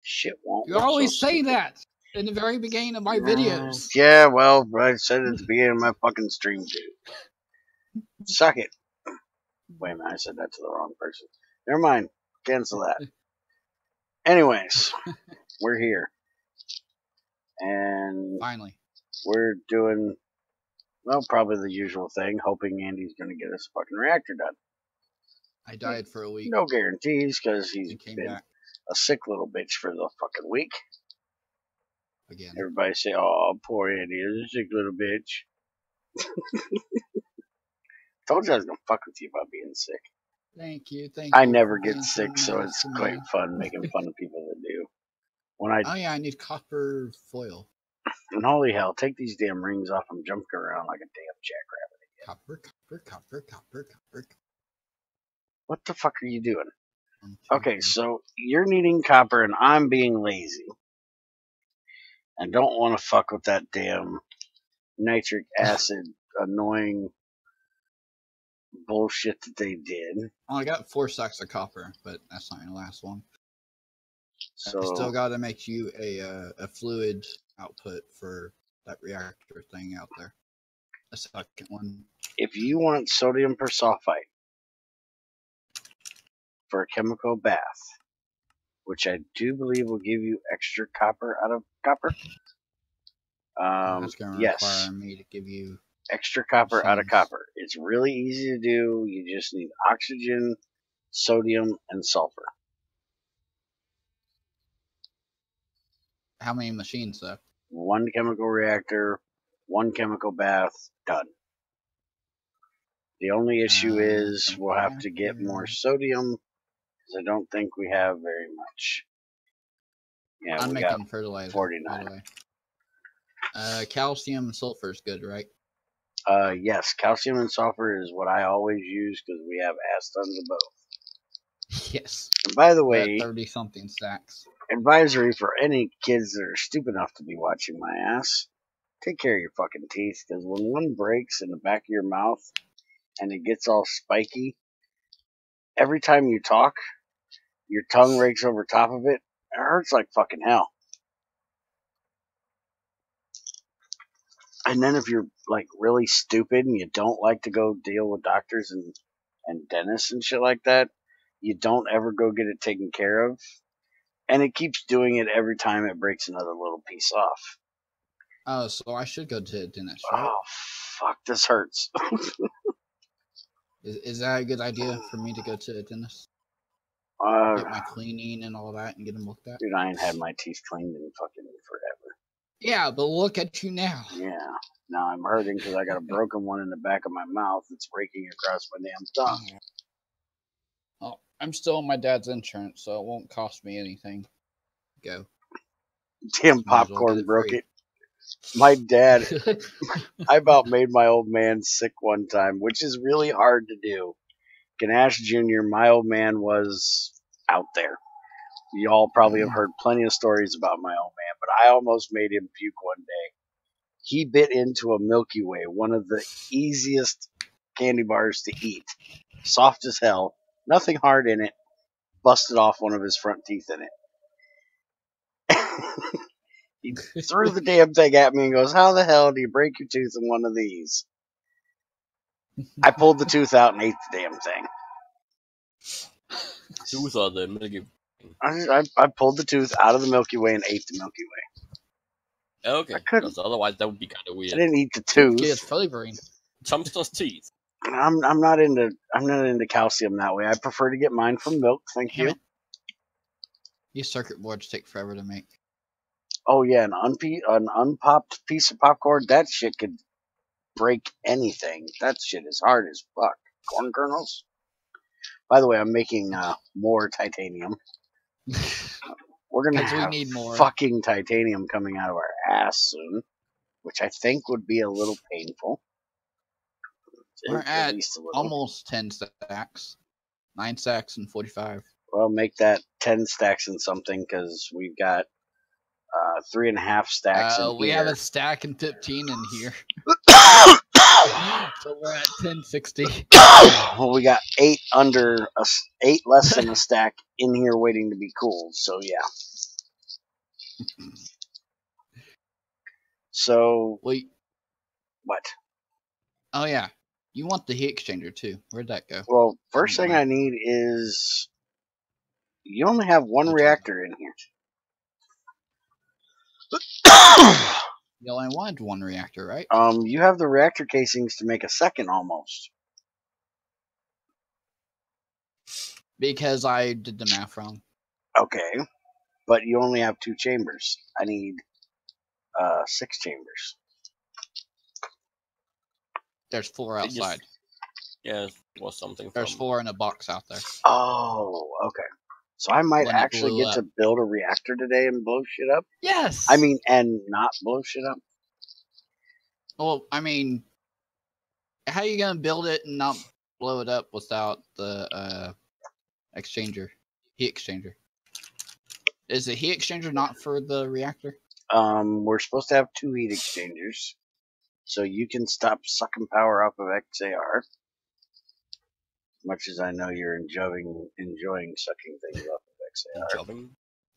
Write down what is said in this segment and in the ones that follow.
Shit won't. You always say that in the very beginning of my videos. Yeah, well, I said it at the beginning of my fucking stream too. Suck it. Wait a minute, I said that to the wrong person. Never mind. Cancel that. Anyways, we're here. And finally, we're doing, well, probably the usual thing, hoping Andy's going to get us a fucking reactor done. I died for a week. No guarantees, because he's been back. a sick little bitch for the fucking week. Again. Everybody say, oh, poor Andy is a sick little bitch. Told you I was going to fuck with you about being sick. Thank you. I never get sick, so it's quite fun making fun of people that do. Oh yeah, I need copper foil. And holy hell, take these damn rings off. I'm jumping around like a damn jackrabbit again. Copper. What the fuck are you doing? Okay, so you're needing copper and I'm being lazy. And don't want to fuck with that damn nitric acid annoying bullshit that they did. Well, I got 4 stacks of copper, but that's not gonna last long. So I still gotta make you a fluid output for that reactor thing out there. A second one. If you want sodium persulfite for a chemical bath, which I do believe will give you extra copper out of copper. That's gonna require me to give you extra copper out of copper. It's really easy to do. You just need oxygen, sodium, and sulfur. How many machines though? 1 chemical reactor, 1 chemical bath, done. The only issue is we'll have to get more sodium because I don't think we have very much. Yeah, I'm making fertilizer. 49. By the way. Calcium and sulfur is good, right? Yes, calcium and sulfur is what I always use because we have ass tons of both. Yes. And by the way, 30-something stacks. Advisory for any kids that are stupid enough to be watching my ass: take care of your fucking teeth, because when one breaks in the back of your mouth and it gets all spiky, every time you talk, your tongue rakes over top of it. It hurts like fucking hell. And then if you're like really stupid and you don't like to go deal with doctors and dentists and shit like that, you don't ever go get it taken care of. And it keeps doing it every time it breaks another little piece off. Oh, so I should go to a dentist, right? Oh, fuck, this hurts. Is that a good idea for me to go to a dentist? Get my cleaning and all that and get them looked at? Dude, I ain't had my teeth cleaned in fucking forever. Yeah, but look at you now. Yeah, now I'm hurting because I got a broken one in the back of my mouth that's raking across my damn tongue. Oh, I'm still on my dad's insurance, so it won't cost me anything. Go. Damn popcorn broke it. My dad, I about made my old man sick one time, which is really hard to do. Ganesh Jr., my old man was out there. Y'all probably have heard plenty of stories about my old man, but I almost made him puke one day. He bit into a Milky Way, one of the easiest candy bars to eat. Soft as hell, nothing hard in it, busted off one of his front teeth in it. He threw the damn thing at me and goes, "How the hell do you break your tooth in one of these?" I pulled the tooth out and ate the damn thing. Tooth out the Milky Way. I pulled the tooth out of the Milky Way and ate the Milky Way. Okay, because otherwise that would be kind of weird. I didn't eat the tooth. It's flavoring. Chumster's teeth. I'm not into calcium that way. I prefer to get mine from milk. Thank you. These circuit boards take forever to make. Oh yeah, an unpopped piece of popcorn, that shit could break anything. That shit is hard as fuck. Corn kernels. By the way, I'm making more titanium. We're gonna have more fucking titanium coming out of our ass soon, which I think would be a little painful. We're at almost 10 stacks. 9 stacks and 45. Well, make that 10 stacks and something, because we've got 3.5 stacks in we here. have a stack and 15 in here. So we're at 1060. Well, we got 8 less than a stack in here waiting to be cooled, so yeah. So Wait. what? Oh yeah, you want the heat exchanger too? Where'd that go? Well, first thing I need is you only have one reactor in here. You only wanted one reactor, right? You have the reactor casings to make a second almost. Because I did the math wrong. Okay, but you only have 2 chambers. I need 6 chambers. There's 4 outside. Yeah, it was something. There's 4 in a box out there. Oh, okay. So I might actually get to build a reactor today and blow shit up? Yes! I mean, and not blow shit up? Well, I mean, how are you going to build it and not blow it up without the exchanger? Heat exchanger. Is the heat exchanger not for the reactor? We're supposed to have 2 heat exchangers. So you can stop sucking power off of XAR. Much as I know you're enjoying sucking things off of XAR.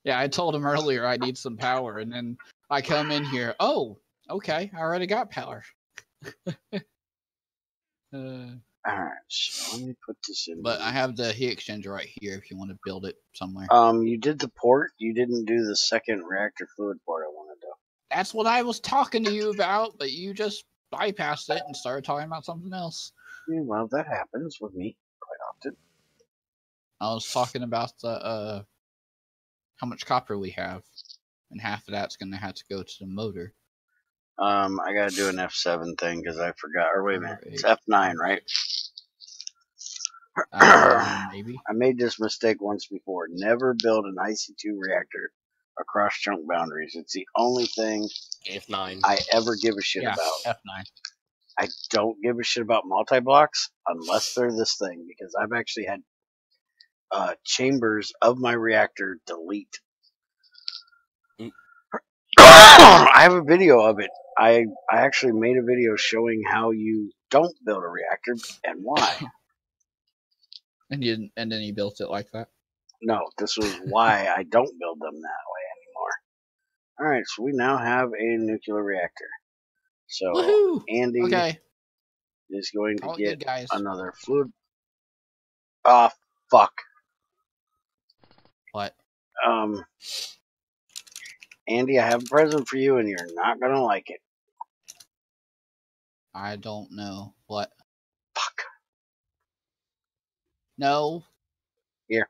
Yeah, I told him earlier I need some power, and then I come in here. Oh, okay, I already got power. Alright, so let me put this in. But I have the heat exchanger right here if you want to build it somewhere. You did the port. You didn't do the second reactor fluid port I wanted to. That's what I was talking to you about, but you just bypassed it and started talking about something else. Yeah, well, that happens with me quite often. I was talking about the how much copper we have, and half of that's gonna have to go to the motor. I gotta do an F7 thing because I forgot. Or wait a minute, it's F9, right? Maybe. I made this mistake once before. Never build an IC2 reactor across chunk boundaries. It's the only thing F9 I ever give a shit about. F9. I don't give a shit about multi-blocks unless they're this thing, because I've actually had chambers of my reactor delete. I have a video of it. I actually made a video showing how you don't build a reactor and why. And then you built it like that? No, this was why I don't build them that way anymore. Alright, so we now have a nuclear reactor. So Woohoo! Andy is going to get guys. another fluid. Ah, fuck. What? Andy, I have a present for you and you're not gonna like it. I don't know. What? Fuck. No. Here.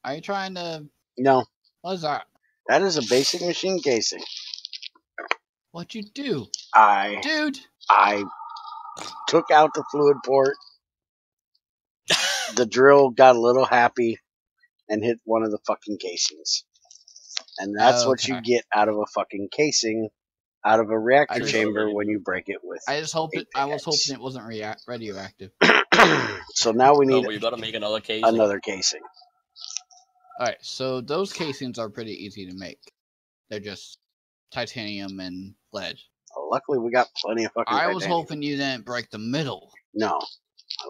Are you trying to... No. What is that? That is a basic machine casing. What'd you do? Dude! I took out the fluid port. The drill got a little happy and hit one of the fucking casings. And that's what you get out of a fucking casing, out of a reactor chamber when you break it with. I was hoping it wasn't radioactive. So now we need you gotta make another casing. Another casing. Alright, so those casings are pretty easy to make. They're just titanium and lead. Well, luckily we got plenty of fucking titanium. was hoping you didn't break the middle. No.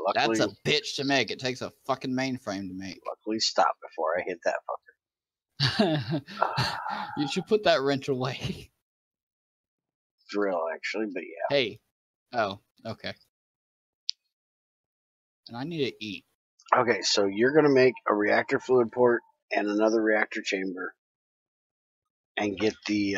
Luckily, that's a bitch to make. It takes a fucking mainframe to make. Luckily stop before I hit that fucker. You should put that wrench away. Drill, actually, but yeah. Hey. Oh, okay. And I need to eat. Okay, so you're going to make a reactor fluid port and another reactor chamber and get the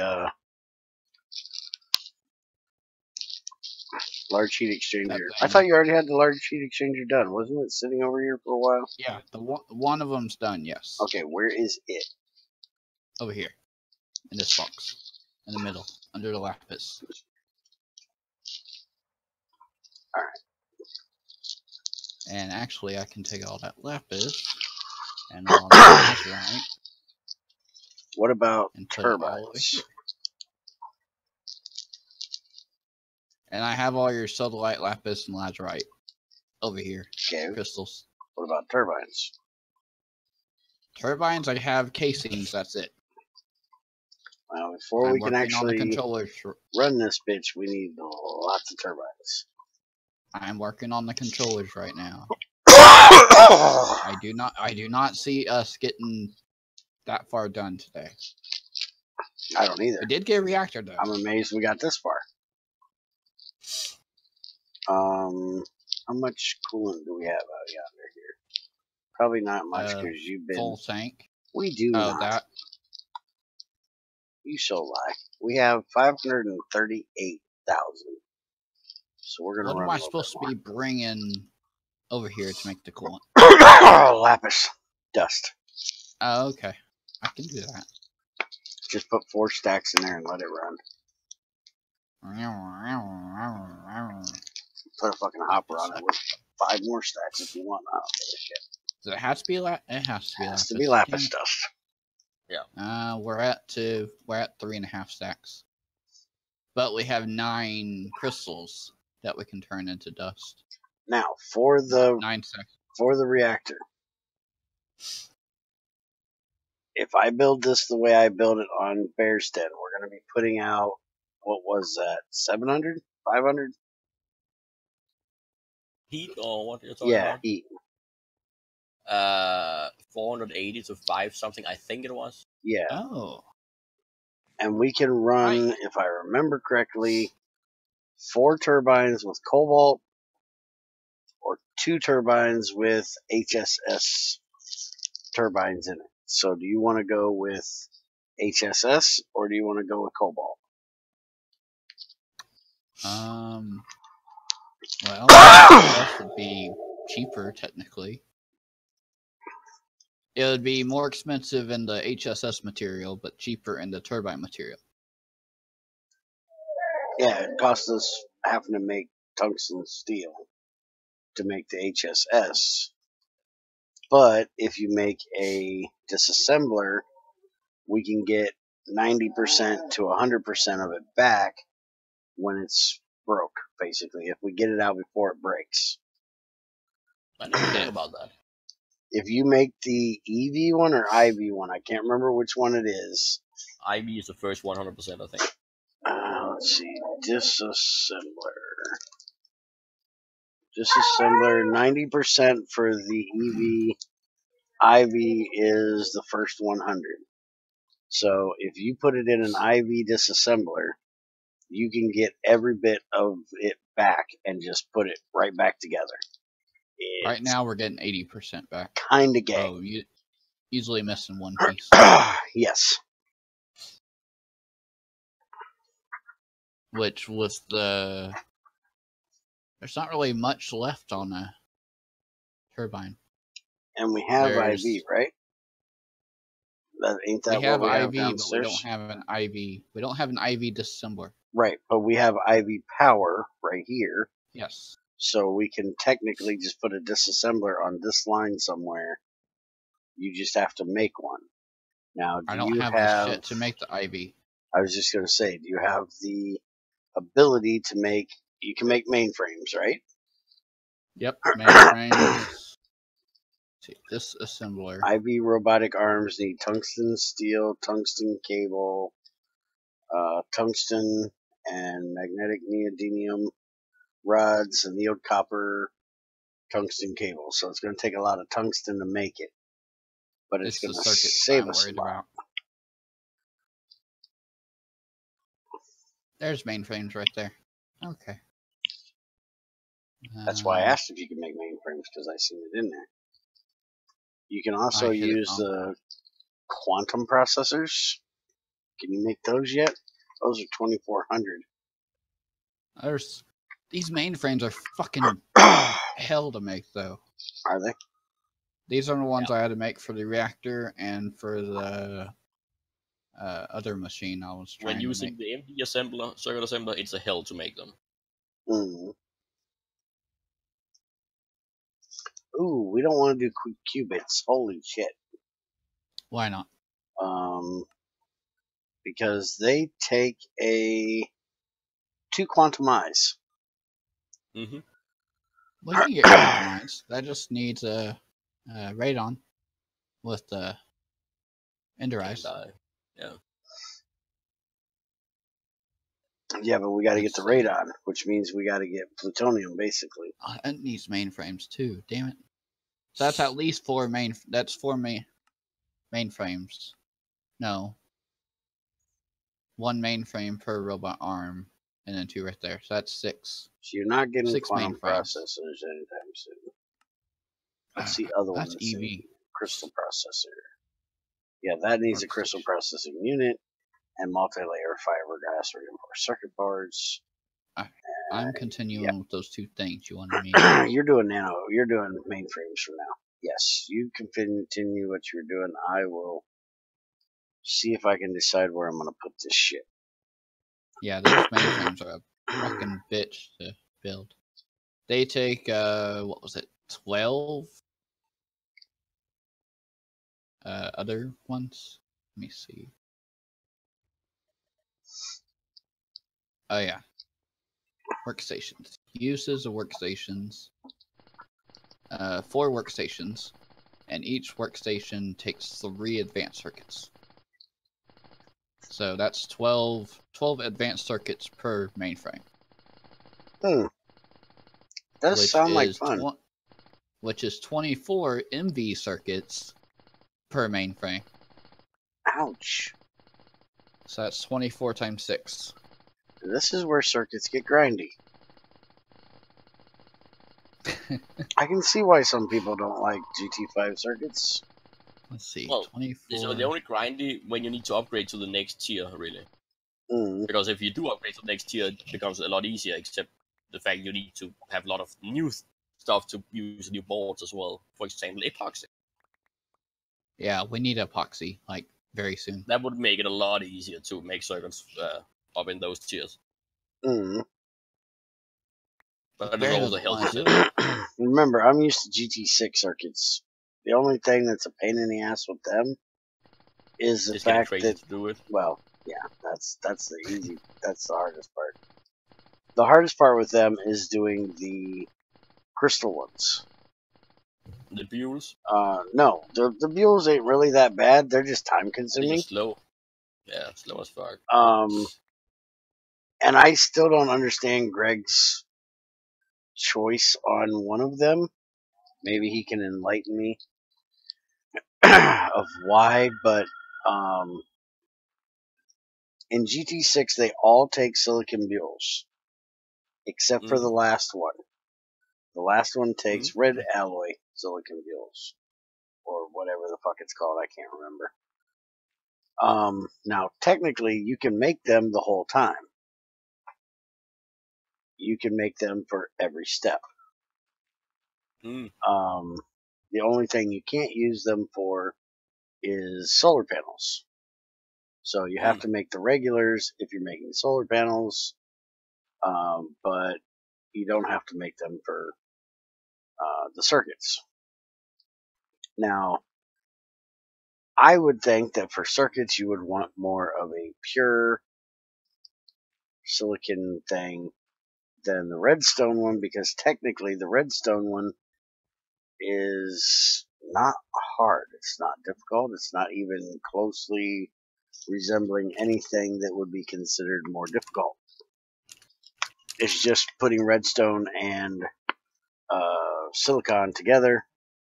large heat exchanger. I thought you already had the large heat exchanger done. Wasn't it sitting over here for a while? Yeah, one of them's done, yes. Okay, where is it? Over here. In this box. In the middle. Under the lapis. Alright. And actually, I can take all that lapis and all that right. What about turbines? And I have all your sodalite, lapis, and lazurite over here. Okay. Crystals. What about turbines? Turbines, I have casings. That's it. Well, before we can actually run this bitch, we need lots of turbines. I'm working on the controllers right now. I do not see us getting that far done today. I don't either. We did get a reactor though. I'm amazed we got this far. How much coolant do we have out yonder here? Probably not much because you've been full tank. We do not. That. You shall lie. We have 538,000. So we're gonna. What run am I a little supposed to bit be bringing over here to make the coolant? more. Lapis dust. Oh, okay. I can do that. Just put 4 stacks in there and let it run. Put a fucking hopper on it with 5 more stacks if you want. I don't give a shit. Does it have to be lapis? It has to be It lapis. has to be lapis dust. Yeah. We're at 3.5 stacks, but we have 9 crystals that we can turn into dust. Now for the 9 stacks. For the reactor, if I build this the way I build it on Bear's Den, we're going to be putting out, what was that, 700? 500? Heat or what you're talking Yeah, about? heat. 480 to 5 something, I think it was. Yeah. Oh. And we can run, if I remember correctly, 4 turbines with cobalt or 2 turbines with HSS turbines in it. So do you want to go with HSS or do you want to go with cobalt? Well, HSS would be cheaper technically. It would be more expensive in the HSS material, but cheaper in the turbine material. Yeah, it costs us having to make tungsten steel to make the HSS. But if you make a disassembler, we can get 90% to 100% of it back when it's broke, basically, if we get it out before it breaks. I didn't think about that. If you make the EV one or IV one, I can't remember which one it is. IV is the first 100%, I think. Let's see, disassembler. Disassembler, 90% for the EV. IV is the first 100. So if you put it in an IV disassembler, you can get every bit of it back and just put it right back together. Right now we're getting 80% back. Kinda gay. Oh, you easily missing one piece. Yes. Which with the... There's not really much left on a turbine. And we have There's... IV, right? Ain't that we have what we IV, have downstairs? but we don't have an IV. We don't have an IV disassembler. Right, but we have IV power right here. Yes. So we can technically just put a disassembler on this line somewhere. You just have to make one. Now, do I don't you have the shit to make the IV. I was just going to say, do you have the ability to make... You can make mainframes, right? Yep, mainframes. See, this assembler. IV robotic arms need tungsten steel, tungsten cable, tungsten and magnetic neodymium rods, annealed copper, tungsten cable. So it's going to take a lot of tungsten to make it, but it's going to save us a lot. About. There's mainframes right there. Okay. That's why I asked if you could make mainframes, because I seen it in there. You can also use the quantum processors. Can you make those yet? Those are 2400. There's these mainframes are fucking hell to make, though. Are they? These are the ones I had to make for the reactor and for the other machine I was trying When to using make. the MD assembler, circuit assembler, it's a hell to make them. Ooh, we don't want to do qubits. Holy shit. Why not? Because they take 2 quantum eyes. Mm-hmm. Well, you can get quantumized. That just needs a radon with the ender eyes. Yeah. Yeah, but we got to get the radon, which means we got to get plutonium, basically. It needs mainframes too. Damn it! So that's at least 4 main. That's 4 mainframes. No. 1 mainframe per robot arm, and then 2 right there. So that's 6. So you're not getting 6 quantum mainframes. processors anytime soon. What's the other one? That's EV. Crystal processor. Yeah, that needs a crystal processing unit and multi-layer fiberglass reinforced circuit boards. I'm continuing with those 2 things you wanted me. You're doing You're doing mainframes from now. Yes, you can continue what you're doing. I will see if I can decide where I'm going to put this shit. Yeah, those mainframes are a fucking bitch to build. They take, what was it, 12 other ones? Let me see. Oh, yeah. Workstations. Uses of workstations. 4 workstations. And each workstation takes 3 advanced circuits. So that's 12 advanced circuits per mainframe. Does sound like fun. Which is 24 MV circuits per mainframe. Ouch. So that's 24 times 6. This is where circuits get grindy. I can see why some people don't like GT5 circuits. Let's see. Well, 24. so they're only grindy when you need to upgrade to the next tier, really. Because if you do upgrade to the next tier, it becomes a lot easier, except the fact you need to have a lot of new stuff to use new boards as well. For example, epoxy. Yeah, we need epoxy, like, very soon. That would make it a lot easier to make circuits up in those tiers. But it also helps. Remember, I'm used to GT6 circuits. The only thing that's a pain in the ass with them is the fact that, to do it. Well, yeah, that's the easy. That's the hardest part. The hardest part with them is doing the crystal ones. The bules? No, the bules ain't really that bad. They're just time consuming. They're just slow. Yeah, slow as fuck. And I still don't understand Greg's choice on one of them. Maybe he can enlighten me of why, but in GT6 they all take silicon bules, except for the last one. The last one takes red alloy silicon bules, or whatever the fuck it's called. I can't remember. Now technically you can make them the whole time. You can make them for every step. The only thing you can't use them for is solar panels. So you have to make the regulars if you're making solar panels, but you don't have to make them for the circuits. Now, I would think that for circuits you would want more of a pure silicon thing than the redstone one, because technically the redstone one is not hard. It's not difficult. It's not even closely resembling anything that would be considered more difficult. It's just putting redstone and silicon together,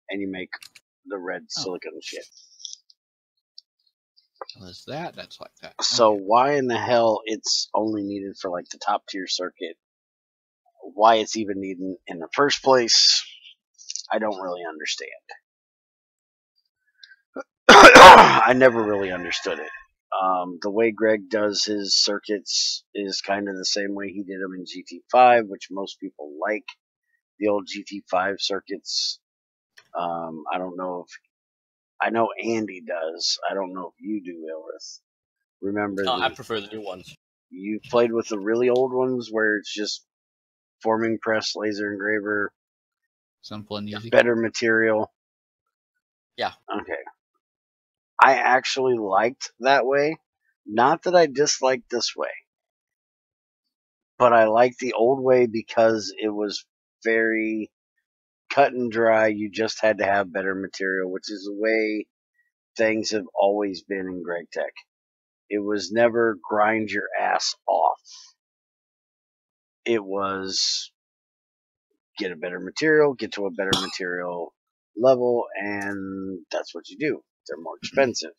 and you make the red silicon shit. Was that? That's like that. So why in the hell it's only needed for like the top tier circuit? Why it's even needed in the first place? I don't really understand. I never really understood it. The way Greg does his circuits is kind of the same way he did them in GT5, which most people like. The old GT5 circuits. I don't know if... I know Andy does. I don't know if you do, Ilrith. Remember I prefer the new ones. You played with the really old ones where it's just forming press, laser engraver. Simple and easy. Better material. Yeah. Okay. I actually liked that way. Not that I disliked this way. But I liked the old way because it was very cut and dry. You just had to have better material, which is the way things have always been in Greg Tech. It was never grind your ass off. It was get a better material, get to a better material level, and that's what you do. They're more expensive,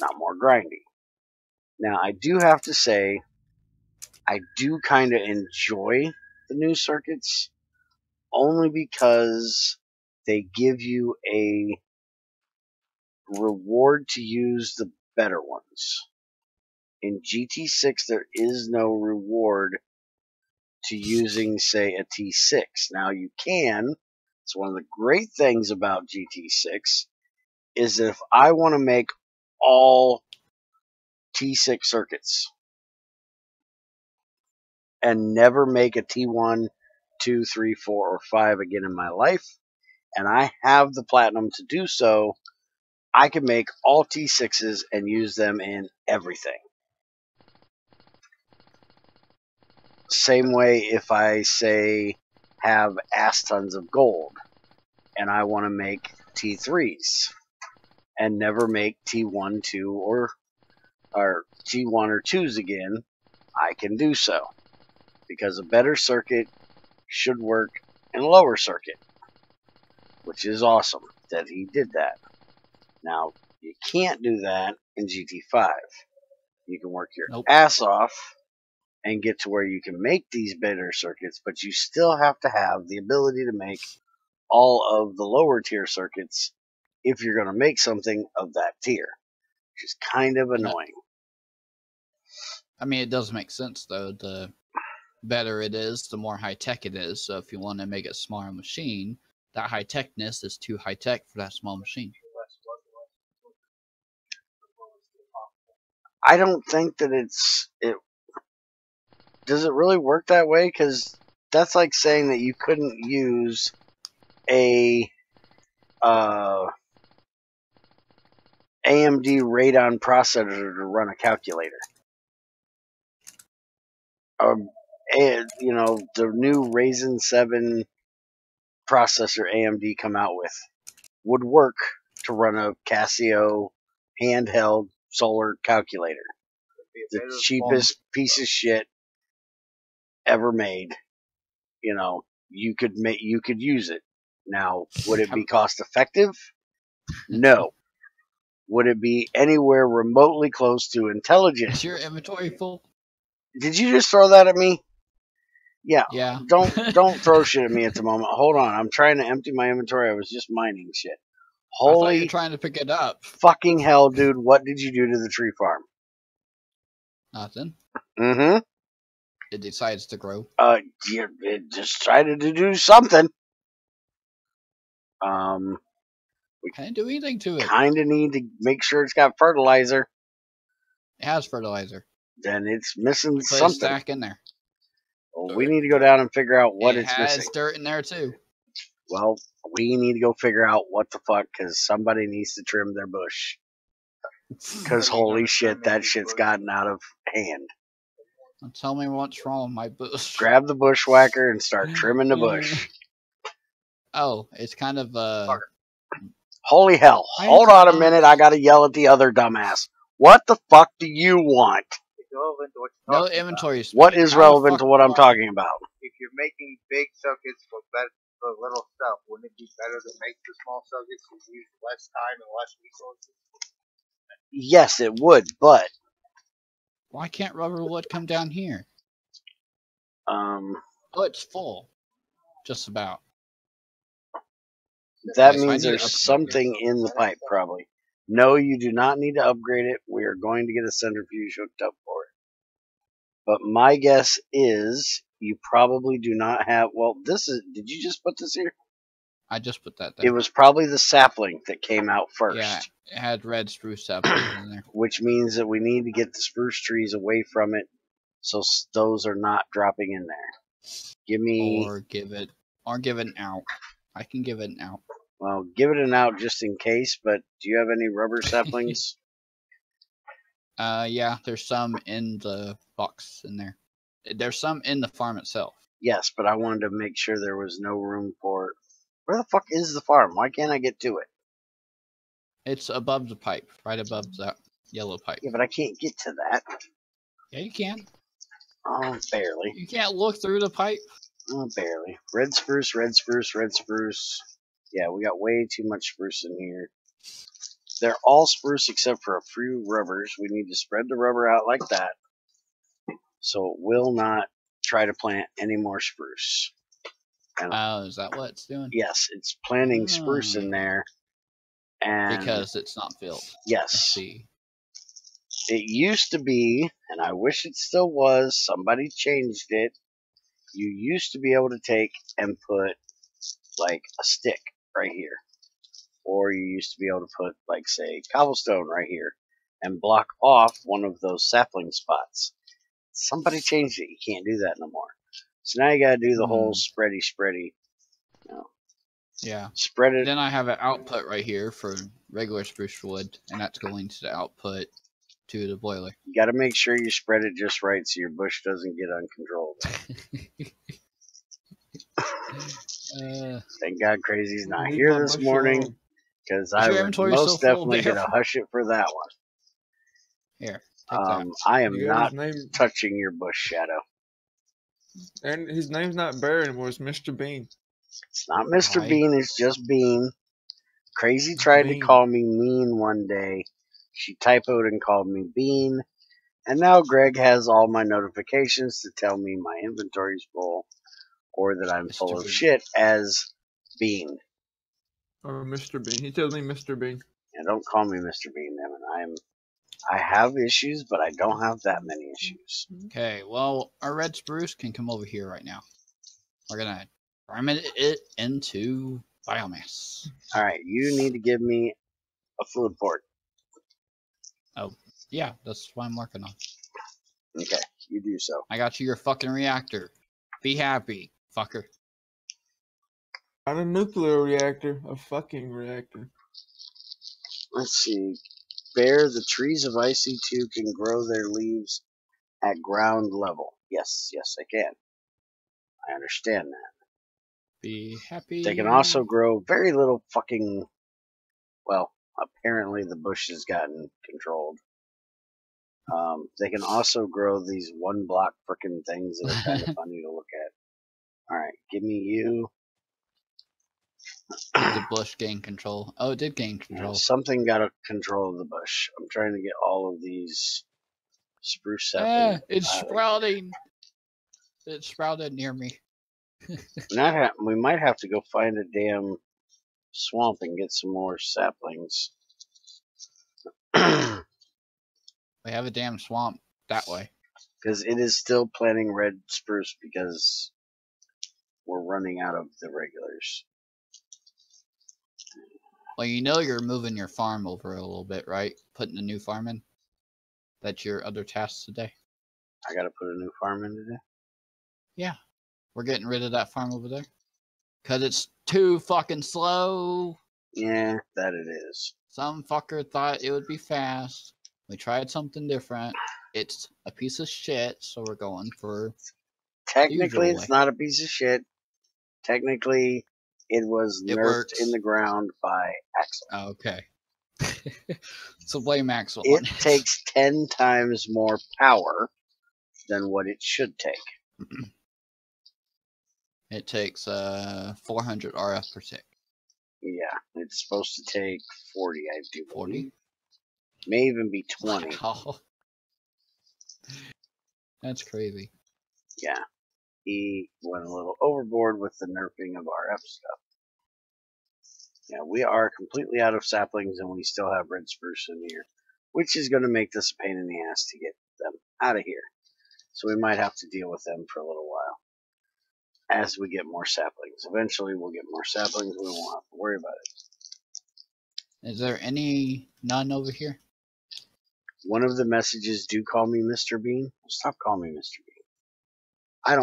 not more grindy. Now, I do have to say, I do kind of enjoy the new circuits, only because they give you a reward to use the better ones. In GT6, there is no reward to using, say, a T6. Now, you can. It's one of the great things about GT6 is that if I want to make all T6 circuits and never make a T1, 2, 3, 4, or 5 again in my life, and I have the platinum to do so, I can make all T6s and use them in everything. Same way if I, say, have ass tons of gold and I want to make T3s and never make T1, 2, or T1 or 2s again, I can do so. Because a better circuit should work in a lower circuit, which is awesome that he did that. Now, you can't do that in GT5. You can work your ass off and get to where you can make these better circuits, but you still have to have the ability to make all of the lower tier circuits if you're going to make something of that tier, which is kind of annoying. I mean, it does make sense, though. The better it is, the more high-tech it is. So if you want to make a smaller machine, that high-techness is too high-tech for that small machine. I don't think that it does it really work that way, because that's like saying that you couldn't use a AMD Radeon processor to run a calculator. You know, the new Ryzen 7 processor AMD come out with would work to run a Casio handheld solar calculator. The cheapest piece of shit ever made. You know, you could use it. Now, would it be cost effective? No. Would it be anywhere remotely close to intelligent? Is your inventory full? Did you just throw that at me? Yeah. Yeah. Don't throw shit at me at the moment. Hold on. I'm trying to empty my inventory. I was just mining shit. I thought Holy you were trying to pick it up. fucking hell, dude. What did you do to the tree farm? Nothing. Mm-hmm. It decides to grow. It decided to do something. We can't do anything to it. Kind of need to make sure it's got fertilizer. It has fertilizer. Then it's missing Put something. a stack in there. Well, we need to go down and figure out what it's missing. It has dirt in there too. Well, we need to go figure out what the fuck, because somebody needs to trim their bush. Because holy shit, that shit's gotten out of hand. Tell me what's wrong with my bush. Grab the bushwhacker and start trimming the bush. Oh, it's kind of Holy hell. Hold on a minute, I gotta yell at the other dumbass. What the fuck do you want? No inventory space. What is relevant to what I'm talking about? If you're making big circuits for little stuff, wouldn't it be better to make the small circuits and use less time and less resources? Yes, it would, but why can't rubber wood come down here? Oh, it's full. Just about. That means there's something in the pipe, probably. No, you do not need to upgrade it. We are going to get a centrifuge hooked up for it. But my guess is you probably do not have... Well, this is... Did you just put this here? I just put that there. It was probably the sapling that came out first. Yeah, it had red spruce saplings in there. Which means that we need to get the spruce trees away from it so those are not dropping in there. Give me... Or give it an out. I can give it an out. Well, give it an out just in case, but do you have any rubber saplings? Yeah, there's some in the box in there. There's some in the farm itself. Yes, but I wanted to make sure there was no room for it. Where the fuck is the farm? Why can't I get to it? It's above the pipe, right above that yellow pipe. Yeah, but I can't get to that. Yeah, you can. Oh, barely. You can't look through the pipe? Oh, barely. Red spruce, red spruce, red spruce. Yeah, we got way too much spruce in here. They're all spruce except for a few rubbers. We need to spread the rubber out like that, so it will not try to plant any more spruce. And Oh, is that what it's doing? yes, it's planting spruce in there. And because it's not filled. Yes. I see. It used to be, and I wish it still was, somebody changed it. You used to be able to take and put like a stick right here. Or you used to be able to put, like, say, cobblestone right here and block off one of those sapling spots. Somebody changed it. You can't do that no more. So now you got to do the whole spready. You know, Yeah. spread it. Then I have an output right here for regular spruce wood, and that's going to the output to the boiler. You got to make sure you spread it just right so your bush doesn't get uncontrolled. Thank God Crazy's not here this morning, because I would most definitely going to hush it for that one. Here, take that. I am not touching your bush, Shadow. And his name's not Bear anymore, it's Mr. Bean. It's not Mr. Bean, it's just Bean. Crazy tried to call me mean one day. She typoed and called me Bean. And now Greg has all my notifications to tell me my inventory's full, or that I'm full of shit as Bean. Or Mr. Bean. He tells me Mr. Bean. And don't call me Mr. Bean, Evan. I have issues, but I don't have that many issues. Okay, well, our red spruce can come over here right now. We're gonna ferment it into biomass. Alright, you need to give me a fluid port. Oh, yeah, that's what I'm working on. Okay, you do so. I got you your fucking reactor. Be happy, fucker. Not a nuclear reactor, a fucking reactor. Let's see. Bear, the trees of IC2 can grow their leaves at ground level. Yes, I can. I understand that. Be happy. They can also grow very little fucking... Well, apparently the bush has gotten controlled. They can also grow these one block frickin' things that are kind of funny to look at. Alright, give me you. Did the bush gain control? Oh, it did gain control. Something got a control of the bush. I'm trying to get all of these spruce saplings. It's sprouting. It sprouted near me. We might have to go find a damn swamp and get some more saplings. We have a damn swamp that way. Because it is still planting red spruce because we're running out of the regulars. Well, you know you're moving your farm over a little bit, right? Putting a new farm in? That's your other task today? I gotta put a new farm in today? Yeah. We're getting rid of that farm over there. Because it's too fucking slow. Yeah, that it is. Some fucker thought it would be fast. We tried something different. It's a piece of shit, so we're going for... Technically, it's not a piece of shit. Technically, it was nerfed in the ground by Axel. Oh, okay. So blame Axel. It takes 10 times more power than what it should take. It takes 400 RF per tick. Yeah, it's supposed to take 40, I do. 40? May even be 20. Wow. That's crazy. Yeah. He went a little overboard with the nerfing of RF stuff. Yeah, we are completely out of saplings and we still have red spruce in here, which is going to make this a pain in the ass to get them out of here. So we might have to deal with them for a little while as we get more saplings. Eventually we'll get more saplings and we won't have to worry about it. Is there none over here? One of the messages do call me Mr. Bean. Stop calling me Mr. Bean. I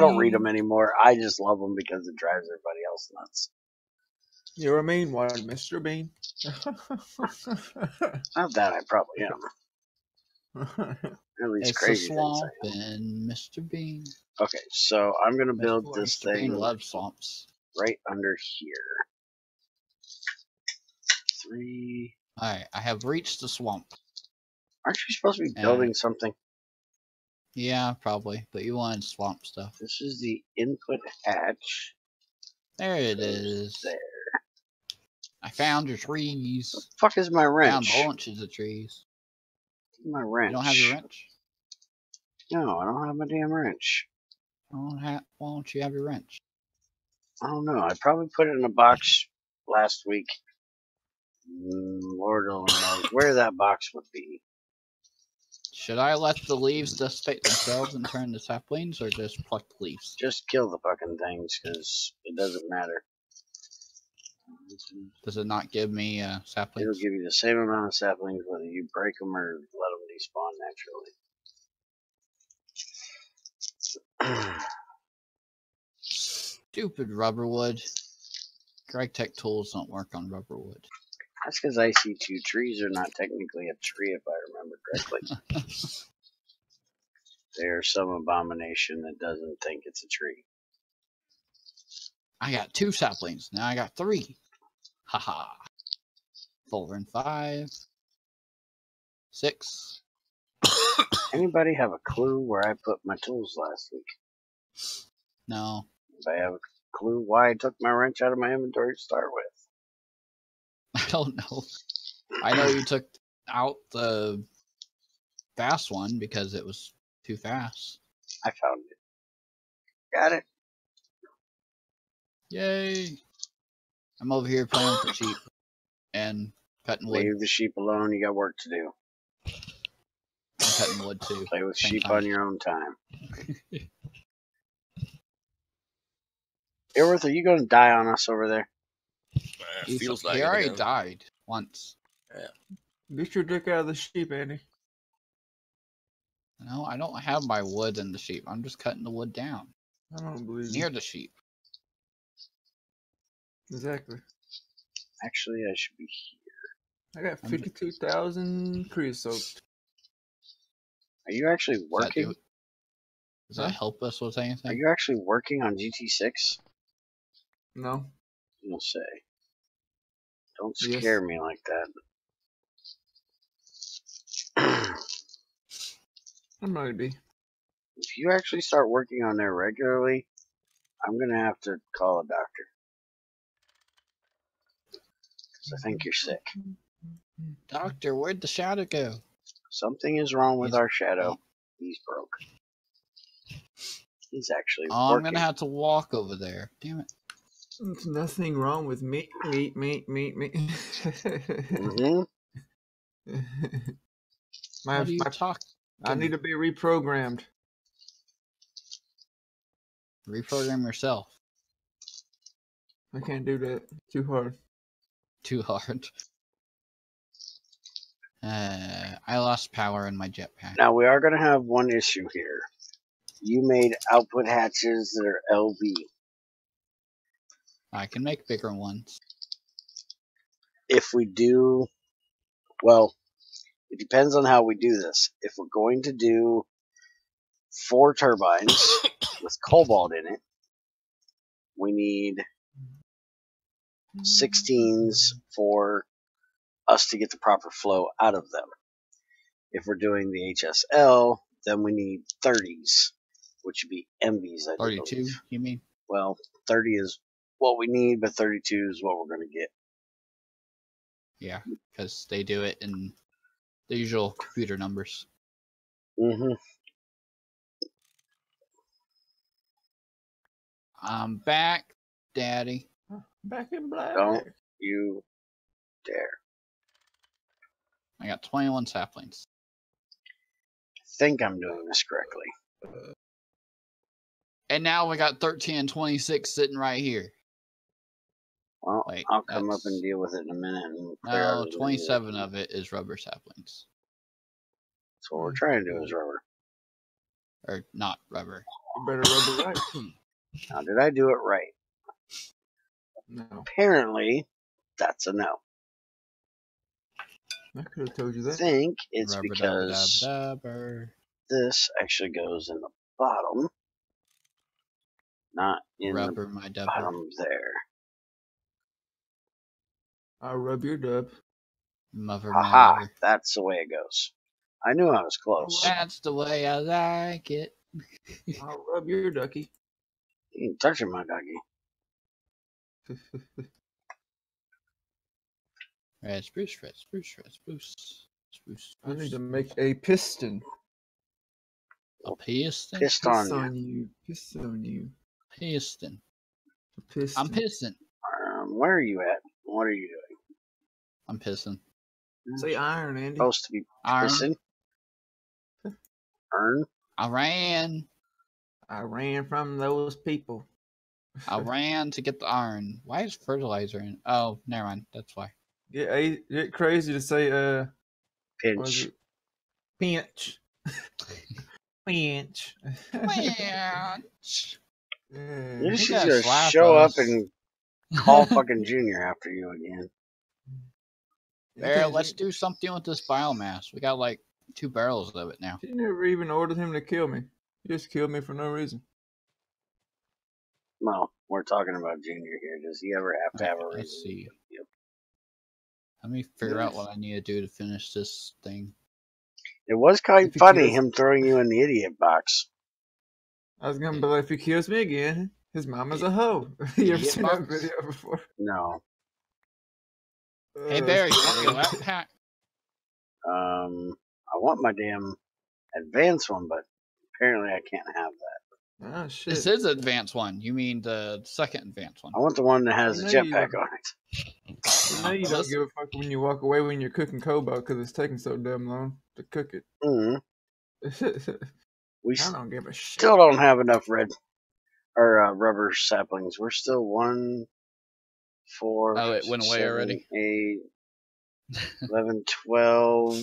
don't read them anymore. I just love them because it drives everybody else nuts. You're a mean one, Mr. Bean. Not that I probably am. At least it's crazy a swamp and Mr. Bean. Okay, so I'm gonna build this Mr. thing Bean loves swamps. right under here. 3. Alright, I have reached the swamp. Aren't you supposed to be building something? Yeah, probably. But you wanted swamp stuff. This is the input hatch. There it is. There. I found your trees. The fuck is my wrench? Found bunches of trees. My wrench. You don't have your wrench? No, I don't have my damn wrench. Why don't you have your wrench? I don't know. I probably put it in a box last week. Lord only knows where that box would be. Should I let the leaves dissipate themselves and turn to saplings, or just pluck the leaves? Just kill the fucking things, because it doesn't matter. Does it not give me saplings? It'll give you the same amount of saplings whether you break them or let them despawn naturally. Stupid rubber wood. Greg Tech tools don't work on rubber wood. That's because IC2 trees are not technically a tree, if I remember correctly. They're some abomination that doesn't think it's a tree. I got 2 saplings. Now I got 3. Haha. 4 and 5. 6. Anybody have a clue where I put my tools last week? No. Anybody have a clue why I took my wrench out of my inventory to start with? I don't know. I know you took out the fast one because it was too fast. I found it. Got it. Yay. I'm over here playing with the sheep and cutting wood. Leave the sheep alone. You got work to do. I'm cutting wood too. Play with Same sheep time. on your own time. Airworth, are you going to die on us over there? Feels like he it, already yeah. died once. Get your dick out of the sheep, Andy. No, I don't have my wood in the sheep. I'm just cutting the wood down I don't believe near you. the sheep. Exactly. Actually, I should be here. I got 52,000 creosote. Are you actually working? Does that help us with anything? Are you actually working on GT6? No. You'll say. Don't Yes. scare me like that. I might be. If you actually start working on there regularly, I'm going to have to call a doctor. Because I think you're sick. Doctor, where'd the shadow go? Something is wrong with He's- our shadow. oh. He's broke. He's actually Oh, I'm working. gonna have to walk over there. Damn it. There's nothing wrong with me. Mm-hmm. What are you talking? I need to be reprogrammed. Reprogram yourself. I can't do that. Too hard. Too hard. I lost power in my jetpack. Now, we are going to have one issue here. You made output hatches that are LV. I can make bigger ones. If we do, well, it depends on how we do this. If we're going to do 4 turbines with cobalt in it, we need 16s for us to get the proper flow out of them. If we're doing the HSL, then we need 30s, which would be MVs, I 32, believe. you mean? Well, 30 is what we need, but 32 is what we're going to get. Yeah, because they do it in the usual computer numbers. Mm-hmm. I'm back, Daddy. Back in black. Don't you dare. I got 21 saplings. I think I'm doing this correctly. And now we got 13 and 26 sitting right here. Well, Wait, I'll come up that's- and deal with it in a minute. And clear No, out as many 27 as- of it is rubber saplings. That's what we're trying to do is rubber. Or not rubber. You better rub it right. Now, did I do it right? No. Apparently, that's a no. I could have told you I that. think it's Rubber because dubber. this actually goes in the bottom, not in Rubber my the dubber. bottom there. I'll rub your dub. Mother my Haha, dubber. that's the way it goes. I knew I was close. That's the way I like it. I'll rub your ducky. You ain't touching my doggy. Red spruce, red spruce, red spruce. Spruce, I need spruce. to make a piston. A piston? Pissed Piss on on you. Piss on you. Piston. A piston. I'm pissing. you. Where are you at? What are you doing? I'm pissing. Say iron, Andy. Supposed to be Iron. pissing. Earn. I ran. I ran from those people. I ran to get the iron. Why is fertilizer in? Oh, never mind. That's why. Get crazy to say what was Pinch. it? Pinch. Pinch. Pinch. Yeah. You He's should gonna just slap show us. up and call fucking Junior after you again. Bear, let's do something with this biomass. We got like 2 barrels of it now. She never even ordered him to kill me. He just killed me for no reason. Well, we're talking about Junior here. Does he ever have to have a reason? Let's see. Yep. Let me figure out what I need to do to finish this thing. It was kind If of he funny, kills- him throwing you in the idiot box. I was gonna be like, if he kills me again, his mama's a hoe. You ever Idiot seen that box? video before? No. Hey, Bear, you want your lap pack? I want my damn advanced one, but apparently I can't have that. Ah, shit. This is advanced one. You mean the second advanced one? I want the one that has I a know jetpack you- on it. You know you don't give a fuck when you walk away when you're cooking cobalt because it's taking so damn long to cook it. Mm-hmm. We I don't give a shit. still don't have enough rubber saplings. We're still 1, 4. Oh, it went away 7, already? 8, 11, 12,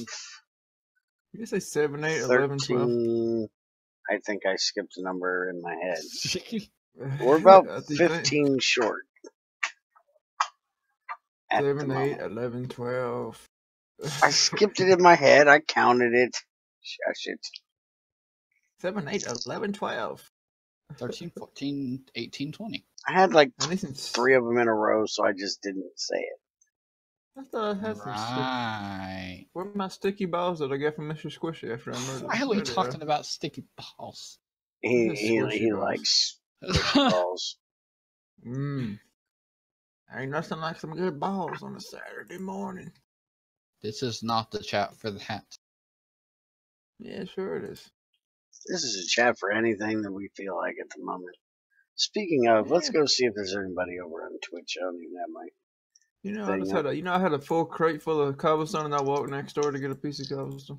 You say 7, 8, 11, 12. 13. I think I skipped a number in my head. We're about 15 short. At the 7, 8, moment. 11, 12. I skipped it in my head. I counted it. Shush it. 7, 8, 11, 12. 13, 14, 18, 20. I had like I need some 3 of them in a row, so I just didn't say it. I thought I had some sticky. Right. Where are my sticky balls that I got from Mr. Squishy after I murdered? Why are we There they talking about sticky balls? He Squishy balls. likes squishy balls. Ain't nothing like some good balls on a Saturday morning. This is not the chat for that. Yeah, sure it is. This is a chat for anything that we feel like at the moment. Speaking of, let's Yeah. go see if there's anybody over on Twitch. I don't even have my You know, thing. I had a full crate full of cobblestone, and I walked next door to get a piece of cobblestone.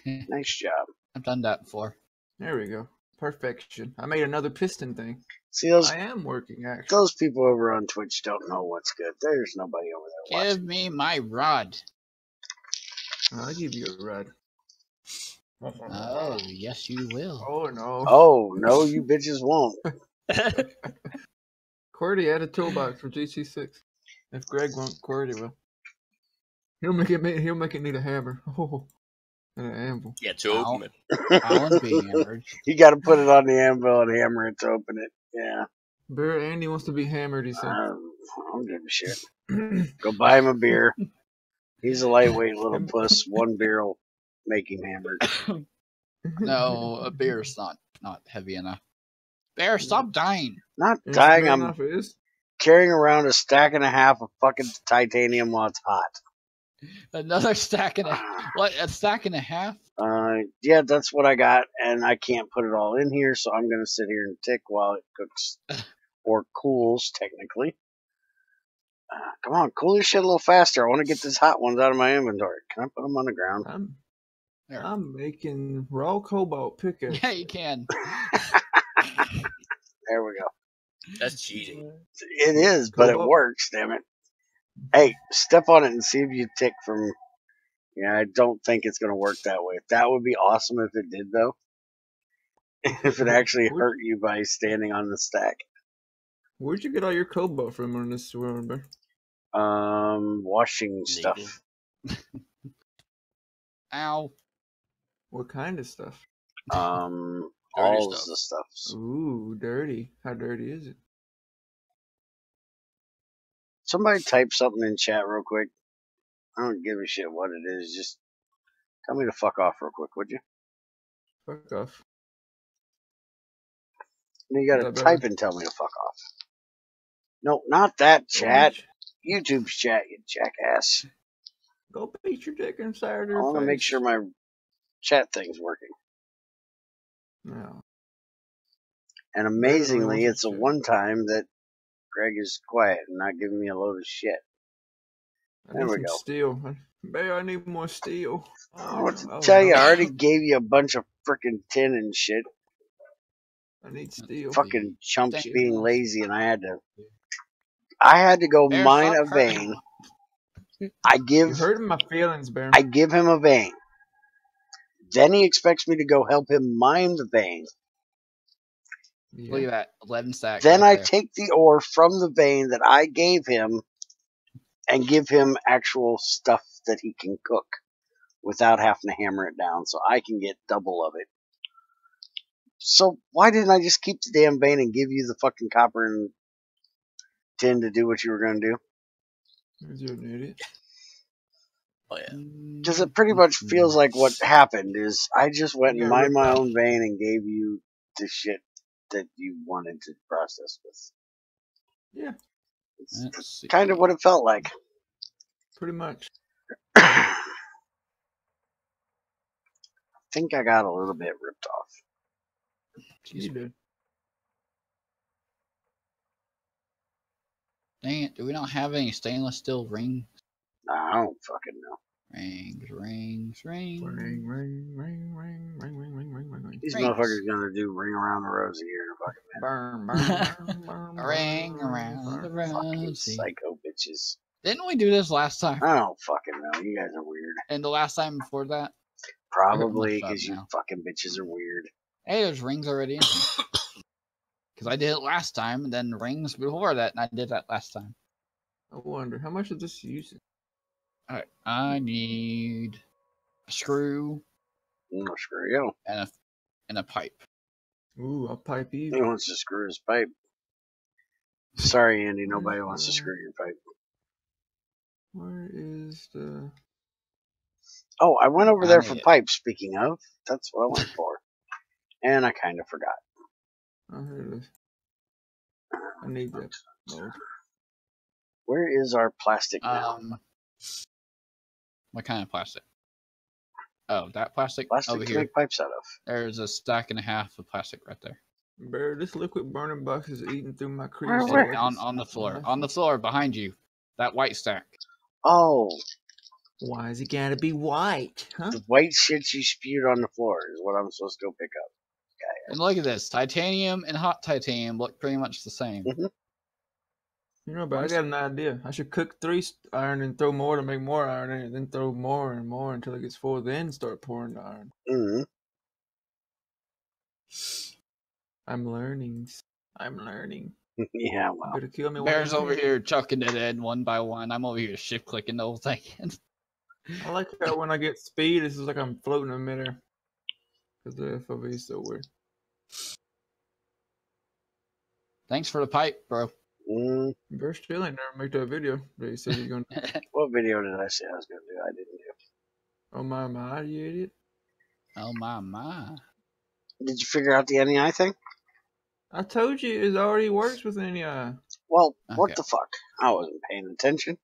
Nice job. I've done that before. There we go. Perfection. I made another piston thing. See, those I am working, actually. those people over on Twitch don't know what's good. There's nobody over there Give watching. me my rod. I'll give you a ride. Oh, yes, you will. Oh, no. Oh, no, you bitches won't. QWERTY had a toolbox for GT6. If Greg won't, QWERTY will. He'll make it need a hammer. Oh, and an anvil. Yeah, to open it. Alan be hammered. You got to put it on the anvil and hammer it to open it. Yeah. Bear Andy wants to be hammered, he said. I don't give a shit. Go buy him a beer. He's a lightweight little puss. 1 beer will make him hammered. No, a beer's not heavy enough. Bear, stop dying. Not It's dying. bad I'm enough it is. carrying around a stack and a half of fucking titanium while it's hot. Another stack and a what? A stack and a half? Yeah, that's what I got, and I can't put it all in here, so I'm gonna sit here and tick while it cooks or cools, technically. Come on, cool your shit a little faster. I want to get these hot ones out of my inventory. Can I put them on the ground? I'm making raw cobalt pickaxe. Yeah, you can. There we go. That's cheating. It is, but it Cobalt? works. Damn it! Hey, step on it and see if you tick from. Yeah, I don't think it's gonna work that way. That would be awesome if it did, though. If it actually hurt you by standing on the stack. Where'd you get all your cobalt from on this world, Bear? Washing stuff. Ow. What kind of stuff? All stuff. the stuffs. Ooh, dirty. How dirty is it? Somebody type something in chat real quick. I don't give a shit what it is. Just tell me to fuck off real quick, would you? Fuck off. You gotta Yeah, type and tell me to fuck off. No, not that, chat. YouTube's chat, you jackass. Go beat your dick inside I their want to make face. sure my chat thing's working. No. And Barely amazingly, wants it's the to one time that Greg is quiet and not giving me a load of shit. I There need we some go. steel. Babe, I need more steel. What to Oh, tell you, no. I already gave you a bunch of freaking tin and shit. I need steel. Fucking chumps Thank being you. lazy, and I had to go Bear, mine stop a hurting. vein. You're hurting my feelings, Bear. I give him a vein. Then he expects me to go help him mine the vein. Look at that, 11 stacks. Then right I there. take the ore from the vein that I gave him and give him actual stuff that he can cook without having to hammer it down, so I can get double of it. So why didn't I just keep the damn vein and give you the fucking copper and tin to do what you were going to do? You're an idiot. Oh yeah. Because it pretty much feels like what happened is I just went You and got mined ripped my off. own vein and gave you the shit that you wanted to process with. Yeah, It's Let's see. kind of what it felt like. pretty much. I think I got a little bit ripped off. You did. Dang it, do we not have any stainless steel rings? I don't fucking know. Rings. Ring, ring, ring, ring, ring, ring, ring, ring, ring, ring. These Rings. motherfuckers gonna do ring around the rosy here in a fucking Burn, burn, burn, burn, Ring burn, around the burn. fucking rosy. psycho bitches. Didn't we do this last time? I don't fucking know. You guys are weird. And the last time before that? Probably Messed up because you now. fucking bitches are weird. Hey, there's rings already in here. Because I did it last time, and then rings before that, and I did that last time. I wonder, how much is this using? Alright, I need a screw Screw you. and a pipe. Ooh, I'll pipe He you. wants to screw his pipe. Sorry, Andy. Nobody wants to screw your pipe. Where is the... Oh, I went over I there need for it. pipes, speaking of. That's what I went for. And I kind of forgot. Oh, here it is. I need that mold. Where is our plastic now? What kind of plastic? Oh, that plastic? Plastic Over to here. make pipes out of. There's a stack and a half of plastic right there. Bear, this liquid burning box is eating through my Where? creosote. Where? like On the it's floor. nothing. On the floor behind you. That white stack. Oh, Why is it gotta be white, huh? the white shit you spewed on the floor is what I'm supposed to go pick up. And look at this. Titanium and hot titanium look pretty much the same. You know, but I got an idea. I should cook 3 iron and throw more to make more iron in it, then throw more and more until it gets full, then start pouring the iron. Mm-hmm. I'm learning. I'm learning. Yeah, You well. better kill me. Bear's while you over can. here chucking it in one by one. I'm over here shift clicking the whole thing. I like how when I get speed, it's just like I'm floating in midair. Because the FOV is so weird. Thanks for the pipe, bro. Bear still ain't never make that video that he said he's gonna do. What video did I say I was going to do? I didn't do. Oh my, you idiot. Oh my. Did you figure out the NEI thing? I told you it already works with any Well, what Okay. the fuck? I wasn't paying attention.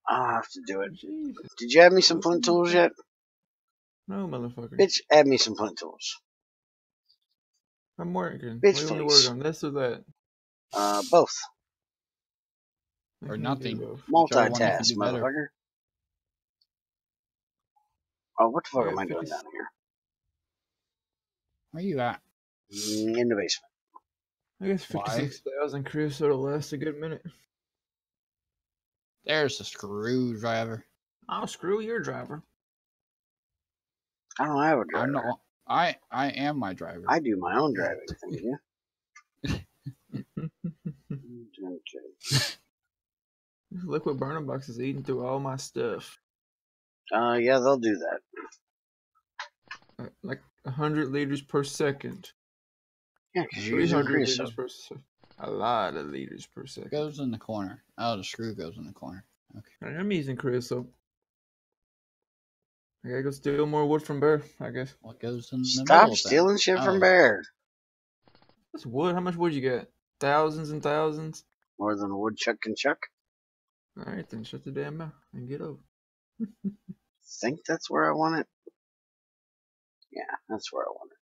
I'll have to do it. Jesus. Did you add me some flint tools yet? No, motherfucker. Bitch, add me some flint tools. I'm working. Bitch, What do you want to please. work on? This or that? Both. I Or can't nothing. do both. Whichever one you can Multitask, do better. motherfucker. Oh, what the fuck I am got I doing 50 down here? Where you at? In the basement. I guess 56,000 creosote will last a good minute. There's the screwdriver. I'll screw your driver. I don't have a driver. I'm not. I am my driver. I do my own driving. Thank you. This liquid burning box is eating through all my stuff. Yeah, they'll do that. Like 100 liters per second. Yeah, because you're using 300 liters creosote. per second. A lot of liters per second. Goes in the corner. Oh, the screw goes in the corner. Okay. I'm using creosote. I gotta go steal more wood from Bear, I guess. What goes in the Stop middle? stealing then? shit Oh, from Bear. That's wood. How much wood you got? Thousands and thousands? More than a woodchuck can chuck. Alright, then shut the damn mouth and get over. Think that's where I want it? Yeah, that's where I want it.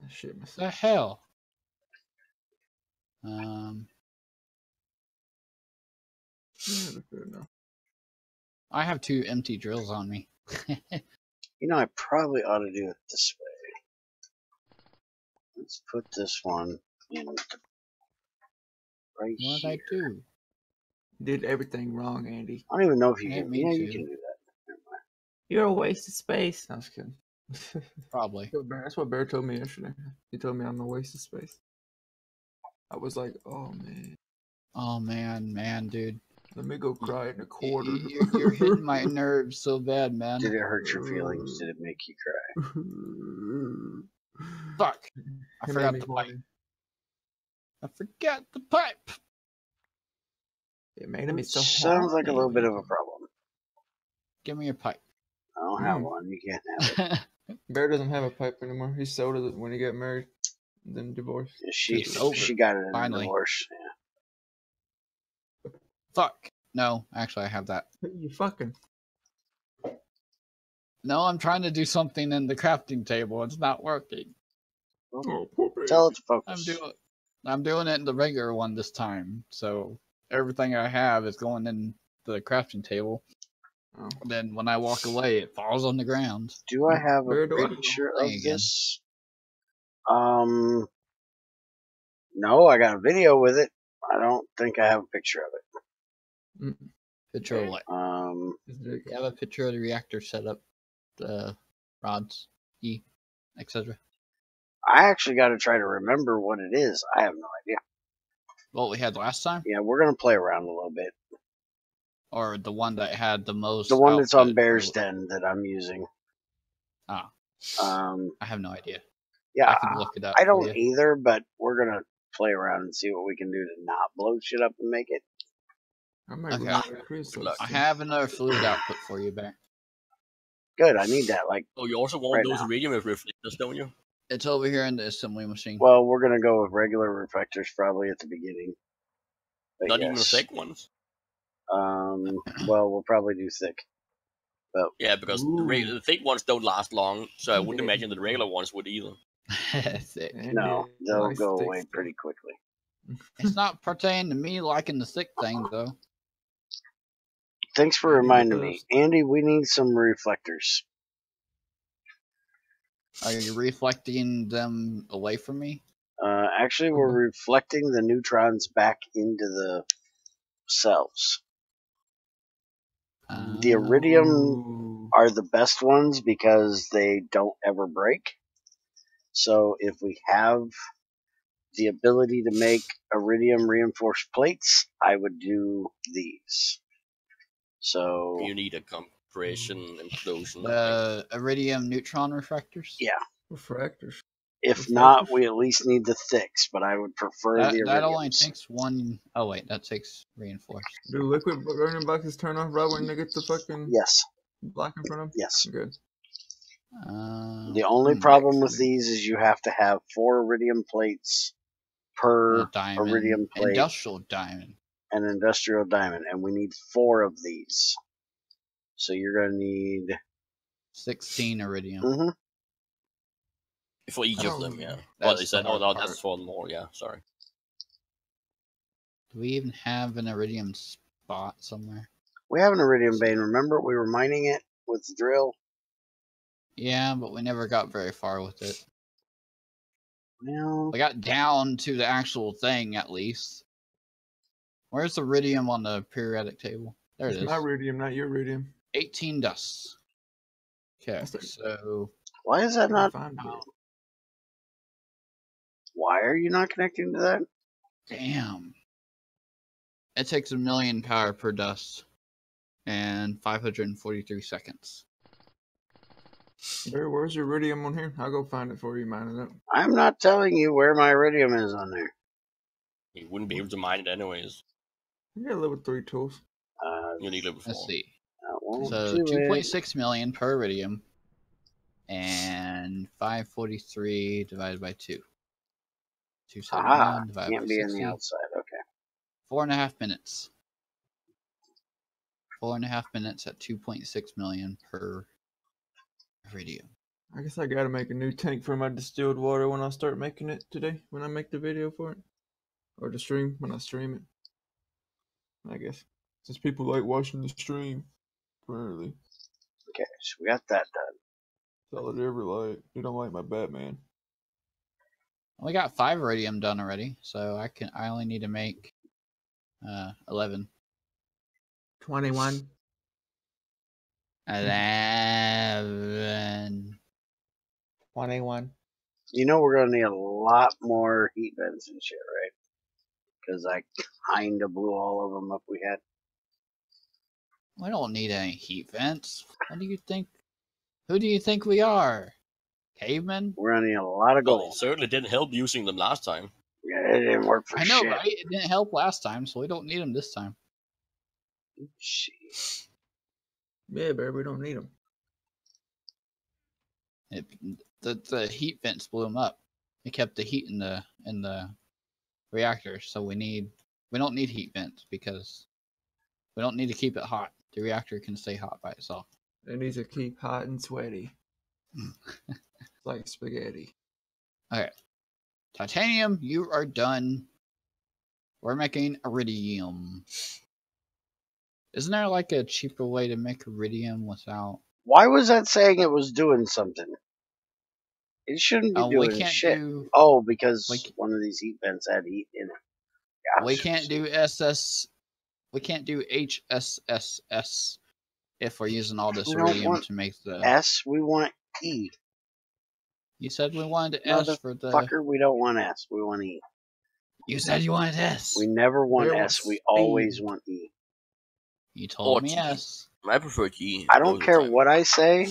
Shit The myself. hell? Yeah, that's fair enough. I have 2 empty drills on me. You know, I probably ought to do it this way. Let's put this one in right What'd here. I do? Did everything wrong, Andy. I don't even know if you I can. didn't mean Yeah, you to. can do that. Never mind. You're a waste of space. I was kidding. Probably. That's what Bear told me yesterday. He told me I'm a waste of space. I was like, oh man. Oh man, dude. Let me go cry in the corner. You're hitting my nerves so bad, man. Did it hurt your feelings? Did it make you cry? Fuck. I It forgot made me the pipe. horny. I forgot the pipe. It made me so Sounds like a little bit of a horny. problem. Give me your pipe. I don't have one. You can't have it. Bear doesn't have a pipe anymore. He sold it when he got married, then divorced. She over, got it in finally. a divorce. Yeah. Fuck. No, actually I have that. You fucking. No, I'm trying to do something in the crafting table. It's not working. Oh, poor baby. Tell it to focus. I'm doing it in the regular one this time. So everything I have is going in the crafting table. Oh. Then when I walk away, it falls on the ground. Do I have Where a do I go? picture of Play again. this? No, I got a video with it. I don't think I have a picture of it. Picture of what? His You have a picture of the reactor setup, the rods, etc. I actually got to try to remember what it is. I have no idea. What we had last time, Yeah, we're gonna play around a little bit. or the one that had the most. The one that's on output, Bear's or- Den that I'm using. Ah, I have no idea. Yeah, I can look it up. I for don't you. either, but we're gonna play around and see what we can do to not blow shit up and make it. I might Okay. run out of creosote I soon. have another fluid output for you, Bear. Good, I need that. Like, Oh, you also want Right those now. iridium reflectors, don't you? It's over here in the assembly machine. well, we're gonna go with regular reflectors probably at the beginning. But Not even the yes. thick ones. Well, we'll probably do thick. But Yeah, because the thick ones don't last long, so I wouldn't imagine the regular ones would either. Thick. Andy no, they'll likes go thick away stuff. pretty quickly. It's not pertaining to me liking the thick thing, though. Thanks for Andy reminding me, does. Andy. We need some reflectors. Are you reflecting them away from me? Actually, we're reflecting the neutrons back into the cells. The iridium Ooh. are the best ones because they don't ever break. So if we have the ability to make iridium reinforced plates, I would do these. So You need a compression implosion. The iridium neutron refractors? yeah, Refractors. if not, we at least need the thicks, but I would prefer the That iridiums. only takes one. Oh, wait, that takes reinforced. Do liquid burning boxes turn off right when they get the fucking Yes, block in front of them? yes. Good. The only problem with excellent. these is you have to have 4 iridium plates per diamond, iridium plate industrial diamond. and industrial diamond, and we need 4 of these. So you're going to need 16 iridium. Mm-hmm. For each of Oh, them, yeah. that's Well, is that? the Oh, hard no, part. that's for more. Yeah, sorry. Do we even have an iridium spot somewhere? We have an iridium vein. Remember, we were mining it with the drill. Yeah, but we never got very far with it. Well, We got down to the actual thing, at least. Where's the iridium on the periodic table? There it It's is. my iridium, not your iridium. 18 dust. Okay, That's like- so why is that not? Find it. Why are you not connecting to that? damn. It takes 1,000,000 power per dust and 543 seconds. Barry, where's your iridium on here? I'll go find it for you, mine it up. I'm not telling you where my iridium is on there. You wouldn't be able to mine it anyways. You got level 3 tools. You need level 4. Let's see. That won't So do it. 2.6 million per iridium and 543 divided by 2. 271 divided by Can't be 60. on the outside. Okay. 4.5 minutes. 4.5 minutes at 2.6 million per iridium. I guess I gotta make a new tank for my distilled water when I start making it today. When I make the video for it, or the stream when I stream it. I guess since people like watching the stream, apparently. Okay, so we got that done. That's all they ever like. They don't like my Batman. We got 5 iridium done already, so I only need to make 11. 21. 11. 21. You know we're gonna need a lot more heat vents and shit, right? Because I kinda blew all of them up we had. We don't need any heat vents. What do you think? Who do you think we are? Cavemen? We're gonna need a lot of Well, gold. it certainly didn't help using them last time. Yeah, it didn't work for I know, shit. right? It didn't help last time, so we don't need them this time. Shit. Yeah, baby, we don't need them. The heat vents blew them up. It kept the heat in the reactor, so we don't need heat vents because we don't need to keep it hot. The reactor can stay hot by itself. It needs to keep hot and sweaty. Like spaghetti. Okay. Titanium, you are done. We're making iridium. Isn't there like a cheaper way to make iridium without... Why was that saying it was doing something? It shouldn't be we doing can't shit. do... Oh, because one of these heat vents had heat in it. Gosh. We can't do SS... We can't do HSSS if we're using all this We don't iridium want to make the... S, we want E. You said we wanted S for the... Fucker, we don't want S, we want E. You said you wanted S. We never want We want S, we speed. always want E. You told Or me G. S. I prefer G. I don't most of the care time. what I say.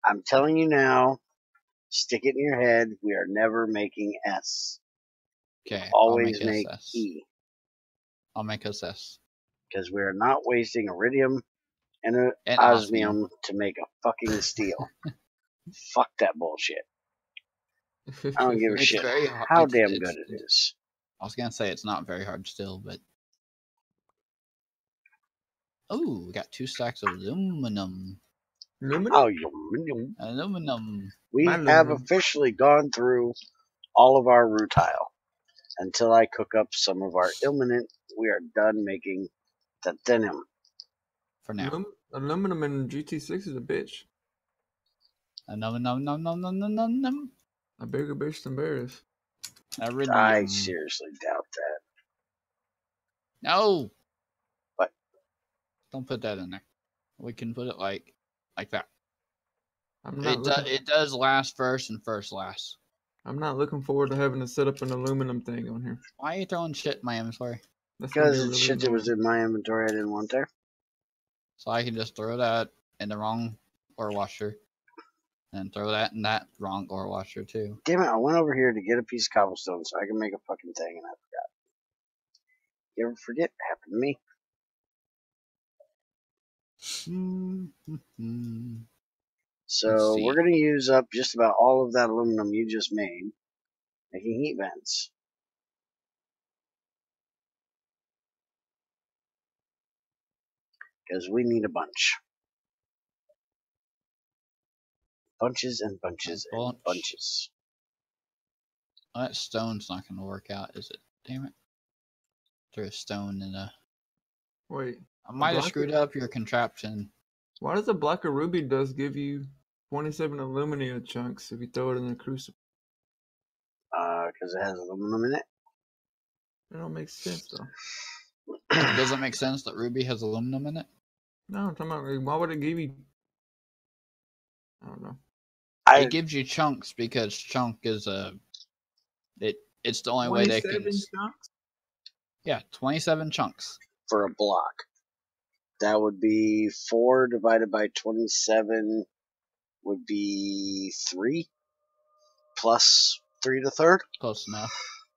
I'm telling you now, stick it in your head, we are never making S. Okay, Always I'll make make S. E. I'll make us S. Because we are not wasting iridium and And osmium to make a fucking steel. Fuck that bullshit. I don't give a It's shit very hard. how damn good it is. I was gonna say it's not very hard still, but... Oh, we got 2 stacks of aluminum. Oh, you- Aluminum. we My have aluminum. officially gone through all of our rutile. Until I cook up some of our ilmenite, we are done making titanium. For now. Aluminum in GT6 is a bitch. Aluminum. A bigger bitch than bears. Iridium. I seriously doubt that. No! What? Don't put that in there. We can put it like that. I'm not It does last first and first last. I'm not looking forward to having to set up an aluminum thing on here. Why are you throwing shit in my inventory? That's gonna be Because it's really shit that was annoying. in my inventory I didn't want there. So I can just throw that in the wrong ore washer. And throw that in that wrong ore washer too. Damn it, I went over here to get a piece of cobblestone so I can make a fucking thing and I forgot. You ever forget? It happened to me. So see. we're going to use up just about all of that aluminum you just made, making heat vents. Because we need a bunch. Bunches and bunches and bunches. Oh, that stone's not going to work out, is it? Damn it. Throw a stone in a... Wait. I might have screwed up your contraption. Why does a block of ruby dust give you 27 aluminum chunks if you throw it in a crucible? Because it has aluminum in it. That don't make sense though. Does it make sense that ruby has aluminum in it? No, I'm talking about why would it give you? I don't know. It gives you chunks because chunk is it's the only way they can. 27 chunks? Yeah, 27 chunks. For a block. That would be 4 divided by 27 would be 3 plus 3 to third. Close enough.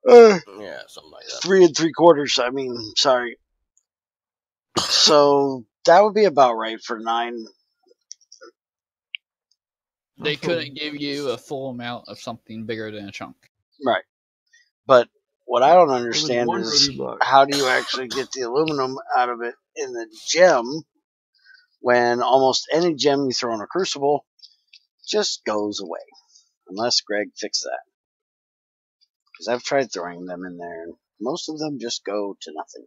Yeah, something like that. 3 3/4. I mean, sorry. So that would be about right for 9. They couldn't give you a full amount of something bigger than a chunk. Right. But what I don't There was understand one is ruby block. how do you actually get the aluminum out of it in the gem when almost any gem you throw in a crucible just goes away. Unless Greg fixed that. Because I've tried throwing them in there, and most of them just go to nothing.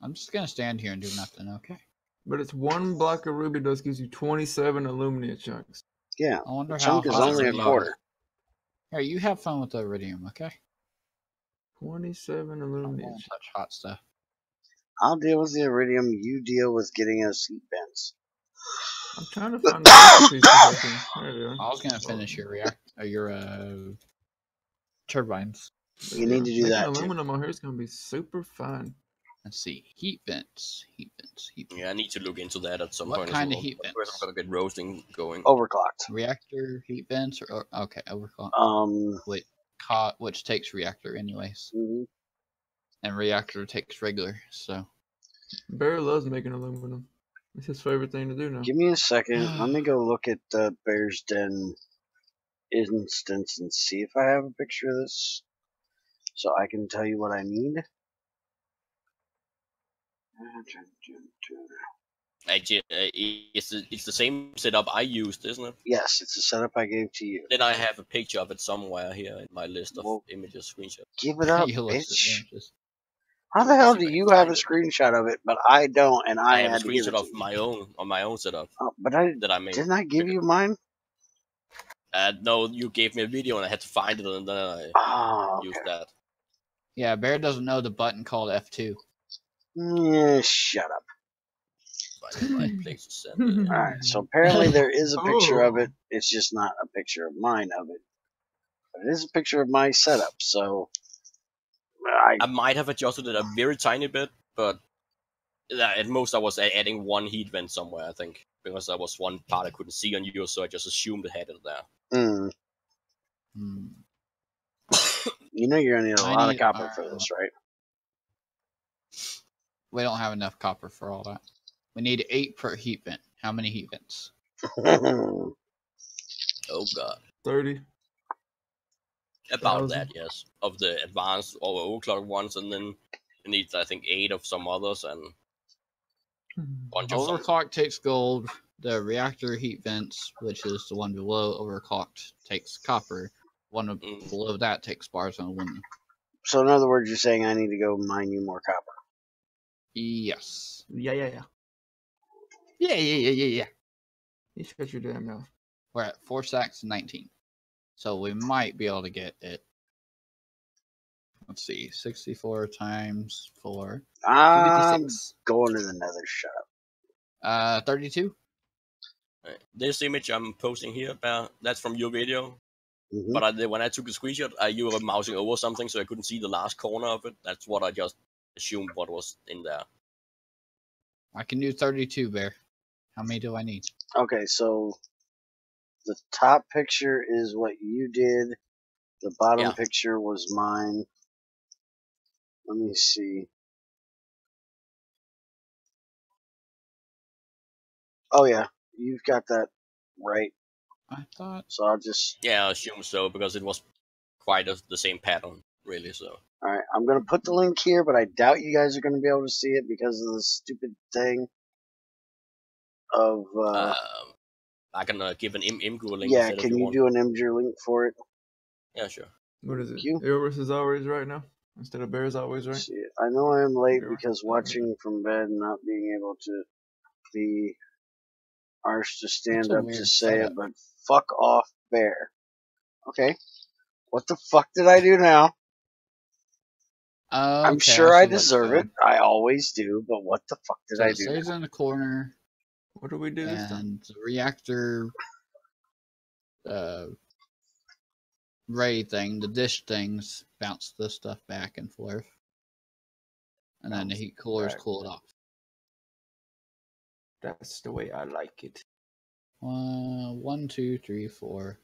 I'm just gonna stand here and do nothing, okay? But it's one block of ruby dust gives you 27 aluminum chunks. Yeah, I wonder the how chunk is hot only a it is. quarter. Here, you have fun with the iridium, okay? 27 I aluminum won't chunks. touch hot stuff. I'll deal with the iridium. You deal with getting us heat vents. I'm trying to find the recipe so I can. There they are. I was gonna finish your turbines. But You need to do making that, too. aluminum on here is gonna be super fun. Let's see, heat vents. Yeah, I need to look into that at some What point. kind as of well. heat But first, vents? I'm gonna get roasting going. Overclocked. Reactor heat vents, or okay, overclock. Wait. Which takes reactor anyways, Mm-hmm. and reactor takes regular. So Bear loves making aluminum. It's his favorite thing to do now. Give me a second. Let me go look at the Bear's Den instance and see if I have a picture of this, so I can tell you what I need. Actually, it's the same setup I used, isn't it? Yes, it's the setup I gave to you. Then I have a picture of it somewhere here in my list of Well, images, screenshots. Give it up, you looked at bitch. images. How the hell See do if I you can have a find it. screenshot of it, but I don't, and I I have a had to give it screenshot to of you? my own setup Oh, but that I made. didn't I give you mine? No, you gave me a video and I had to find it, and then I Oh, okay. used that. Yeah, Bear doesn't know the button called F2. Yeah, shut up. Find the right place to send it. Alright, so apparently there is a picture of it. Oh. It's just not a picture of mine of it. But it is a picture of my setup, so I might have adjusted it a very tiny bit, but at most I was adding one heat vent somewhere, I think, because that was one part I couldn't see on yours, so I just assumed it had it there. You know you're gonna need a I lot need of copper iron. for this, right? We don't have enough copper for all that. We need 8 per heat vent. How many heat vents? Oh god. 30. About that, yes. Of the advanced or overclock ones, and then you need, I think, 8 of some others and a bunch of some. Overclock takes gold. The reactor heat vents, which is the one below overclocked, takes copper. One below that takes bars and aluminum. So in other words, you're saying I need to go mine you more copper. Yes. Yeah. Yeah. You shut your damn mouth. We're at 4 stacks and 19. So we might be able to get it. Let's see. 64 times 4. I'm 56. going to the nether. Shut up. 32. This image I'm posting here, that's from your video. Mm-hmm. But when I took the screenshot, you were mousing over something, so I couldn't see the last corner of it. That's what I just assumed what was in there. I can do 32, Bear. How many do I need? Okay, so the top picture is what you did. The bottom picture was mine. Let me see. Oh yeah, you've got that right. I thought. So I'll just. Yeah, I assume so, because it was quite the same pattern, really. So. Alright, I'm gonna put the link here, but I doubt you guys are gonna be able to see it because of the stupid thing of. I can give an Imgur link. Yeah, instead can if you want. do an Imgur link for it? Yeah, sure. What is it? You? Eris is always right now instead of Bear's always right. See, I know I am late Eris because is always watching from bed and not being able to be arsed to stand That's a up to weird say setup. it, but fuck off, Bear. Okay. What the fuck did I do now? I'm sure I deserve it. I always do, but what the fuck did I do? Stays in the corner. What do we do this time? And the reactor ray thing, the dish things, bounce this stuff back and forth. And then the heat coolers cool it off. That's the way I like it. 1, 2, 3, 4,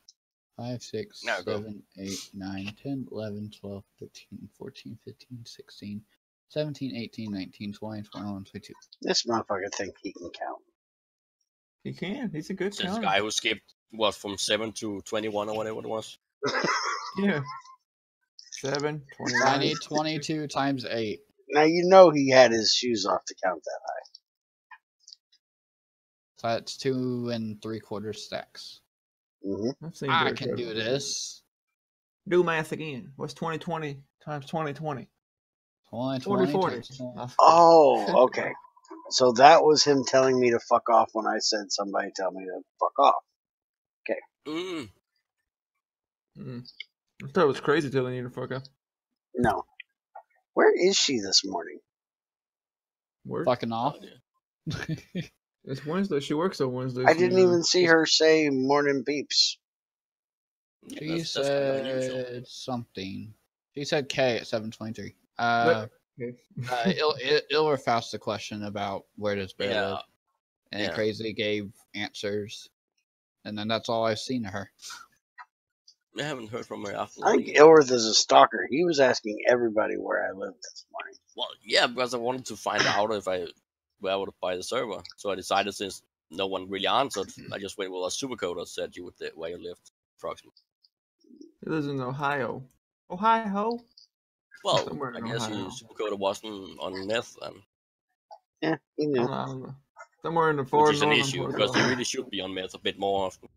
5, 6, 7, 8, 9, 10, 11, 12, 13, 14, 15, 16, 17, 18, 19, 20, 21, 22. This motherfucker think he can count. He can. He's a good This counter. guy who skipped from 7 to 21 or whatever it was. Yeah. 7, I 29. need 22 times 8. Now you know he had his shoes off to count that high. So that's 2 3/4 stacks. Mm-hmm. I've seen I better can do cards. this. Do math again. What's 2020 times 2020? 20, 40, 20 40. times 20. Oh, okay. So that was him telling me to fuck off when I said somebody tell me to fuck off. Mm. I thought it was crazy telling you to fuck up. No. Where is she this morning? Work? Fucking off. Oh, yeah. It's Wednesday. She works on Wednesdays. I didn't even see her say morning peeps. Yeah, She that's kind of unusual. said something. She said K at 7:23. Ilra asked a question about where does Bear Yeah. live, and Yeah. Crazy gave answers, and then that's all I've seen of her. I haven't heard from her after. I think Ilworth is a stalker. He was asking everybody where I lived this morning. Well, yeah, because I wanted to find out if where I would buy the server. So I decided, since no one really answered, I just went with a supercoder said you would where you lived approximately. He lives in Ohio. Ohio? Well, Somewhere I in guess Ohio. his supercoder wasn't on meth, and Yeah, he I knew. don't know. Somewhere in the which far is an northern issue part of because they Ohio. really should be on meth a bit more often.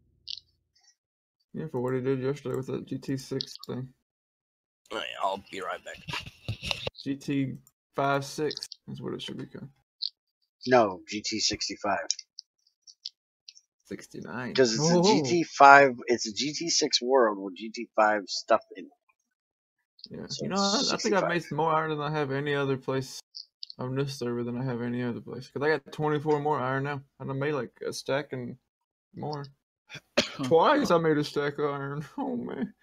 Yeah, for what he did yesterday with that GT6 thing. Alright, I'll be right back. GT5-6 is what it should be called. No, GT65. 69. Because it's a GT5, it's a GT6 world with GT5 stuff in it. Yeah, So you know, I think I've 65. made more iron than I have any other place on this server than I have any other place. Because I got 24 more iron now. And I made like a stack and more. Twice I made a stack of iron. Oh, man.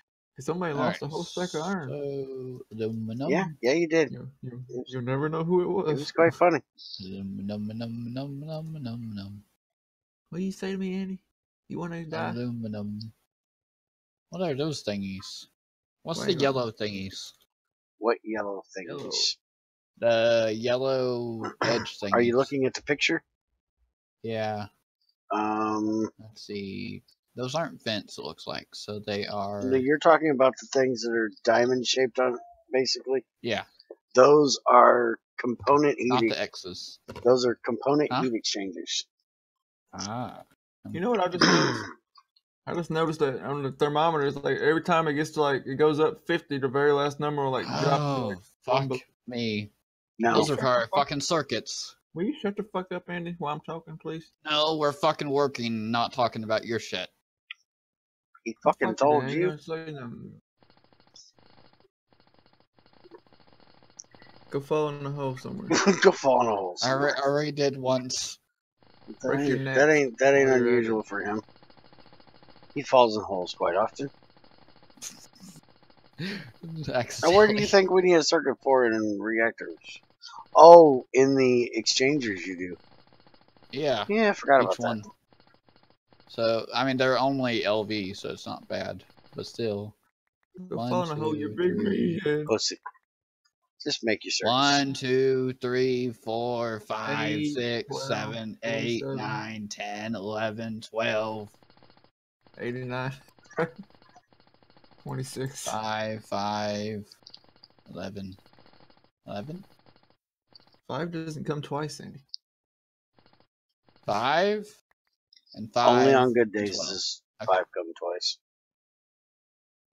Somebody lost a whole stack of iron. So, aluminum. Yeah, you did. You'll never know who it was. It was quite funny. Aluminum. What do you say to me, Andy? You want to die? Aluminum. What are those thingies? What's Wait, the yellow thingies? What yellow Yellow. things? The yellow edge thingies. Are you looking at the picture? Yeah. Let's see. Those aren't vents, it looks like. So they are. You're talking about the things that are diamond shaped on, basically. Yeah. Those are component Not heat. the X's. Those are component Huh? heat exchangers. Ah. You know what I just noticed? I just noticed that on the thermometer, it's like every time it gets to like, it goes up 50, the very last number will like drop. Oh, Like, fuck me. No, Those are probably fucking circuits. Will you shut the fuck up, Andy, while I'm talking, please? No, we're fucking working, not talking about your shit. he fucking Fuck told it, I ain't you. gonna say nothing. Go fall in the hole somewhere. Go fall in a hole. I already did once. Break your neck That ain't while you're at unusual for him. He falls in holes quite often. Now, where do you think we need a circuit for it in reactors? Oh, in the exchangers you do. Yeah. Yeah, I forgot about Each one. that. So, I mean, they're only LV, so it's not bad. But still. Go 1, fall in the hole, you 2, big 3. meathead. Pussy. Just make your circuits. 1, 2, 3, 4, 5, 8, 6, 12, 7, 8, 27. 9, 10, 11, 12. 89. 26. 5, 11. 11? 5 doesn't come twice, Andy. 5 and 5. Only on good and days 12. does Okay. 5 come twice.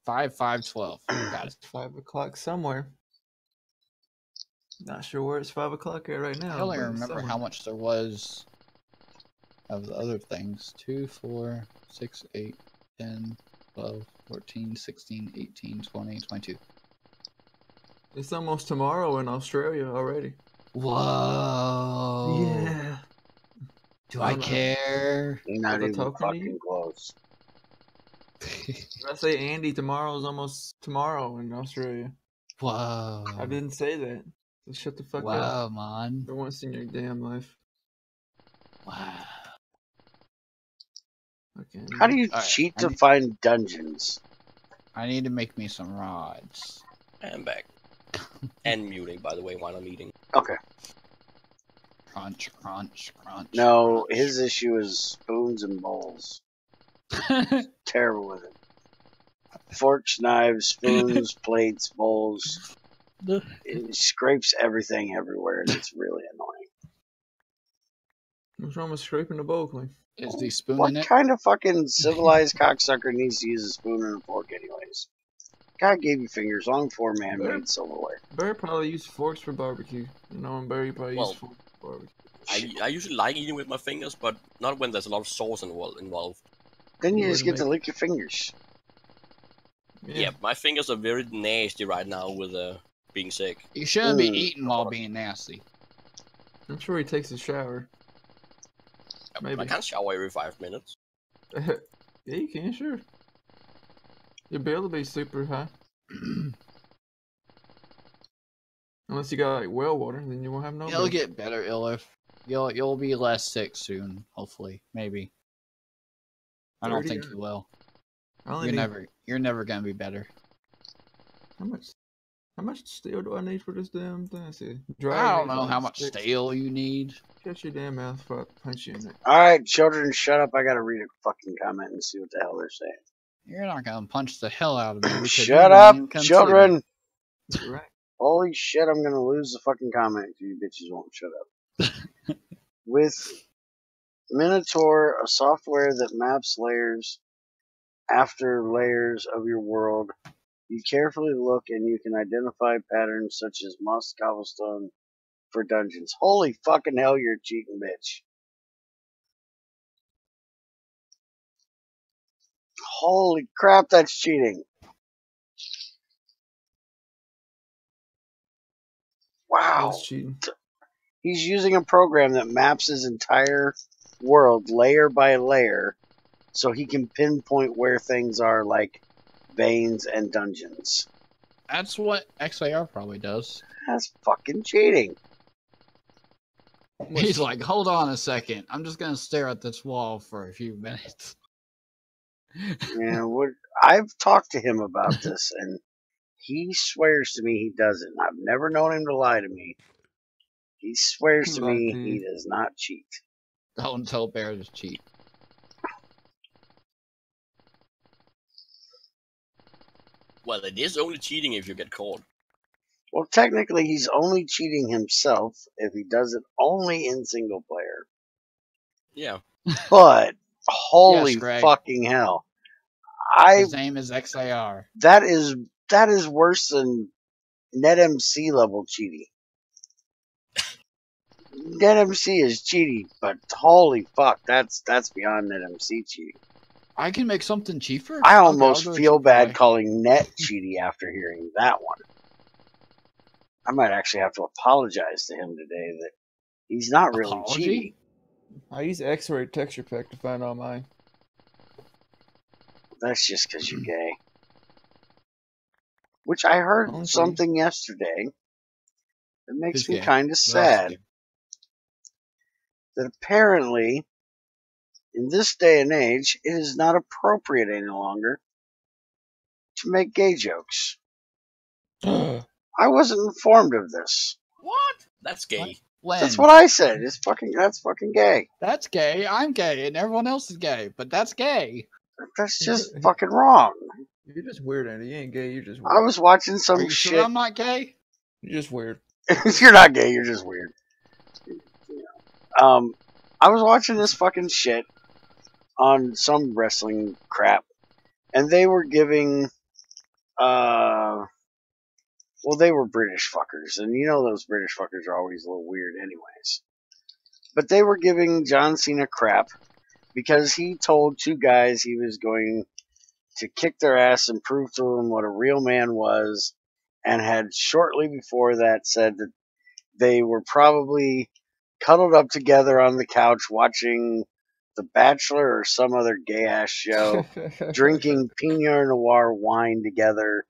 5, 5, 12. Got it. 5 o'clock somewhere. Not sure where it's 5 o'clock at right now. I only but it's remember somewhere. how much there was of the other things. 2, 4, 6, 8, 10, 12, 14, 16, 18, 20, 22. It's almost tomorrow in Australia already. Whoa. Yeah. Do I care? Not Was I even talking to you? fucking close. Did I say Andy? Tomorrow's almost tomorrow in Australia. Whoa. I didn't say that. So shut the fuck up. Wow, man. For once in your damn life. Wow. How Okay. do you Alright, cheat to find dungeons? I need to make me some rods. I'm back. And muting, by the way, while I'm eating. Okay. Crunch, crunch, crunch. No, crunch. his issue is spoons and bowls. Terrible with it. Forks, knives, spoons, plates, bowls. It scrapes everything everywhere, and it's really annoying. What's wrong with scraping the bowl clean? Is the spoon What in it? kind of fucking civilized cocksucker needs to use a spoon and a fork anyways? God gave you fingers, long for man-made silverware. Barry probably use forks for barbecue. You know, and Barry probably use forks for barbecue. I usually like eating with my fingers, but not when there's a lot of sauce involved. Then you just get to lick your fingers. Yeah, my fingers are very nasty right now with being sick. You shouldn't be eating while being nasty. I'm sure he takes a shower. Maybe. I can't shower every 5 minutes. Yeah, you can, sure. Your bill will be super high. Unless you got like well water, then you won't have no. It'll get better, Ilif. You'll be less sick soon, hopefully, maybe. I don't think you will. You're never gonna be better. How much steel do I need for this damn thing? I don't know how much steel you need. Shut your damn mouth if I punch you in it. Alright, children, shut up. I gotta read a fucking comment and see what the hell they're saying. You're not gonna punch the hell out of me. Shut up, children! Right. Holy shit, I'm gonna lose the fucking comment if you bitches won't shut up. With Minotaur, a software that maps layers after layers of your world, you carefully look and you can identify patterns such as moss cobblestone for dungeons. Holy fucking hell, you're a cheating bitch. Holy crap, that's cheating. Wow. That's cheating. He's using a program that maps his entire world layer by layer so he can pinpoint where things are, like veins and dungeons. That's what XAR probably does. That's fucking cheating. He's like, hold on a second. I'm just gonna stare at this wall for a few minutes. Yeah, I've talked to him about this, and he swears to me he doesn't. I've never known him to lie to me. He swears to me he does not cheat. Don't tell Bear to cheat. Well, it is only cheating if you get caught. Well, technically, he's only cheating himself if he does it only in single player. Yeah. But, holy fucking hell. His name is XAR. That is worse than NetMC level cheating. NetMC is cheating, but holy fuck, that's beyond NetMC cheating. I can make something cheaper? I almost feel bad calling Net cheating after hearing that one. I might actually have to apologize to him today that he's not really cheating. I use X-ray texture pack to find all mine. That's just because you're gay. Which I heard something yesterday that makes me kind of sad. That apparently, in this day and age, it is not appropriate any longer to make gay jokes. I wasn't informed of this. What? That's gay. When? That's what I said. That's fucking gay. That's gay. I'm gay, and everyone else is gay, but that's gay. That's just fucking wrong. You're just weird, Andy. You ain't gay. You're just weird. I was watching some shit. Sure I'm not gay? You're just weird. You're not gay. You're just weird. I was watching this fucking shit on some wrestling crap, and they were giving, well, they were British fuckers, and you know those British fuckers are always a little weird anyways. But they were giving John Cena crap because he told two guys he was going to kick their ass and prove to them what a real man was, and had shortly before that said that they were probably cuddled up together on the couch watching The Bachelor or some other gay-ass show, drinking Pinot Noir wine together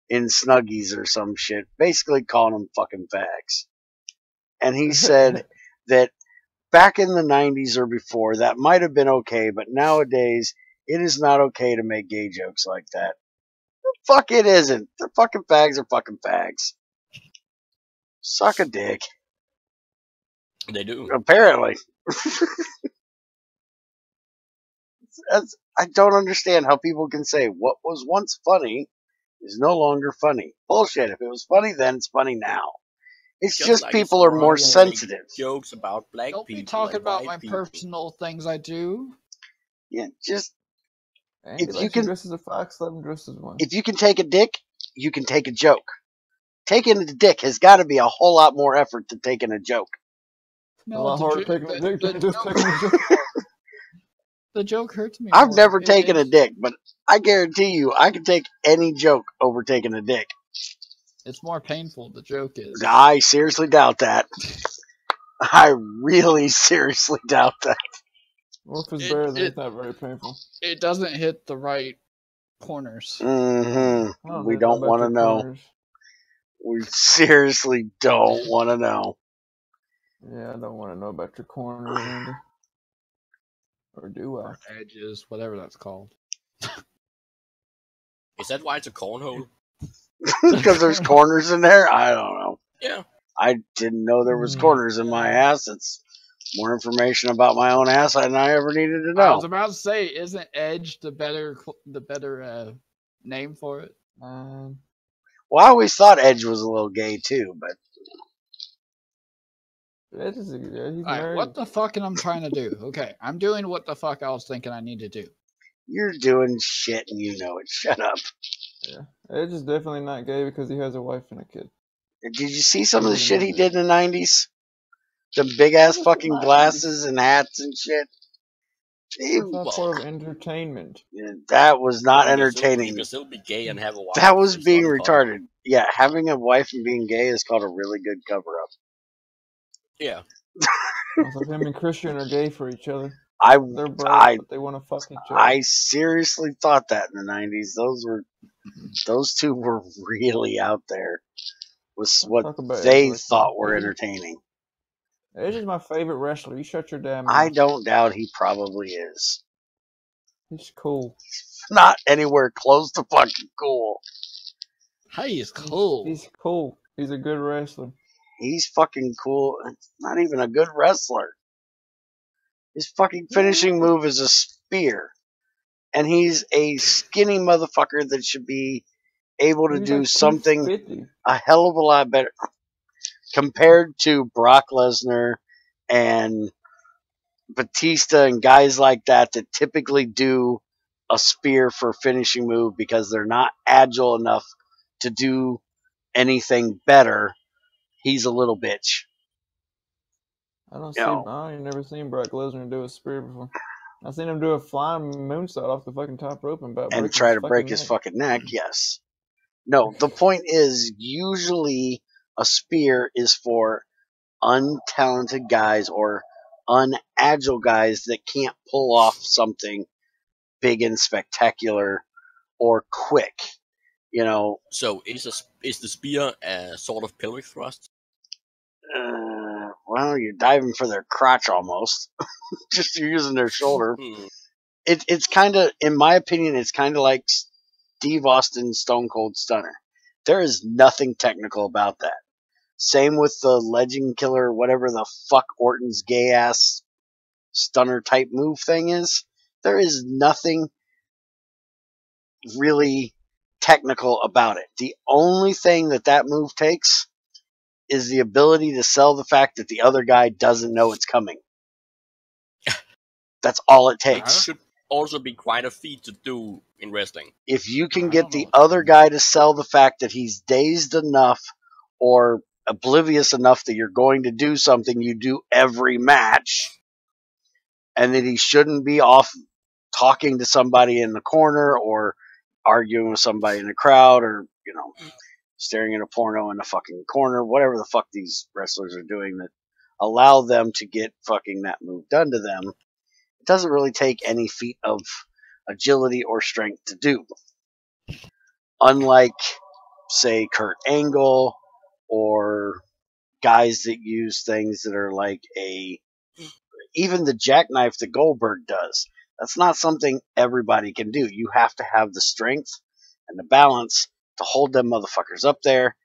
in Snuggies or some shit, basically calling them fucking fags. And he said that back in the 90s or before, that might have been okay, but nowadays, it is not okay to make gay jokes like that. Fuck, it isn't. The fucking fags are fucking fags. Suck a dick. They do. Apparently. I don't understand how people can say what was once funny is no longer funny. Bullshit. If it was funny then, it's funny now. It's just like people are more it's wrong to make sensitive. jokes about black Don't be people talking and about white my people. personal things I do. Yeah, just Andy if you likes to can, dress as a fox, let him dress as one. if you can take a dick, you can take a joke. Taking a dick has got to be a whole lot more effort than taking a joke. A No, lot harder taking a dick than just taking a joke. The joke hurts me. I've more. never taken a dick, but I guarantee you, I can take any joke over taking a dick. It's more painful. The joke is. I seriously doubt that. I really seriously doubt that. Well, if it's better, then it's not very painful. It doesn't hit the right corners. Mm-hmm. We don't want to know. Corners. We seriously don't want to know. Yeah, I don't want to know about your corners, Andy. Or do I? Or edges, whatever that's called. Is that why it's a cornhole? Because there's corners in there? I don't know. Yeah. I didn't know there was corners in my ass. It's more information about my own ass than I ever needed to know. I was about to say, isn't edge the better name for it? Well, I always thought Edge was a little gay too, but Edge is he's All right, married. what the fuck am I trying to do? Okay, I'm doing what the fuck I was thinking I need to do. you're doing shit and you know it. Shut up. Yeah, Edge is definitely not gay because he has a wife and a kid. Did you see some of the shit he did in the 90s? The big ass fucking glasses and hats and shit. It's all part of entertainment. That was not You entertaining. can still be gay and have a wife. That was It's being not retarded. Yeah, having a wife and being gay is called a really good cover up. Yeah. Also, him and Christian are gay for each other. They're brothers, but they want to fuck each other. I seriously thought that in the 90s. Those two were really out there. Was what they thought were entertaining. Edge is my favorite wrestler. You shut your damn mouth. I don't doubt he probably is. He's cool. Not anywhere close to fucking cool. Hey, he's cool. He's cool. He's a good wrestler. He's fucking cool. Not even a good wrestler. His fucking finishing move is a spear. And he's a skinny motherfucker that should be able to do like something 250. a hell of a lot better compared to Brock Lesnar and Batista and guys like that typically do a spear for a finishing move because they're not agile enough to do anything better. He's a little bitch. I've never seen Brock Lesnar do a spear before. I've seen him do a flying moonsault off the fucking top rope and try to break his fucking neck. Yes. No, the point is usually a spear is for untalented guys or unagile guys that can't pull off something big and spectacular or quick. So is the spear a sort of pelvic thrust? Well, you're diving for their crotch almost. Just you're using their shoulder. It's kind of, in my opinion, it's kind of like Steve Austin's Stone Cold Stunner. There is nothing technical about that. Same with the Legend Killer, whatever the fuck Orton's gay ass stunner type move thing is. There is nothing really technical about it. The only thing that move takes is the ability to sell the fact that the other guy doesn't know it's coming. That's all it takes. It should also be quite a feat to do in wrestling. If you can get the other guy to sell the fact that he's dazed enough or oblivious enough that you're going to do something you do every match, and that he shouldn't be off talking to somebody in the corner or arguing with somebody in the crowd or, staring at a porno in the fucking corner, whatever the fuck these wrestlers are doing that allow them to get fucking that move done to them. It doesn't really take any feat of agility or strength to do. Unlike, say, Kurt Angle or guys that use things that are like even the jackknife that Goldberg does. That's not something everybody can do. You have to have the strength and the balance to hold them motherfuckers up there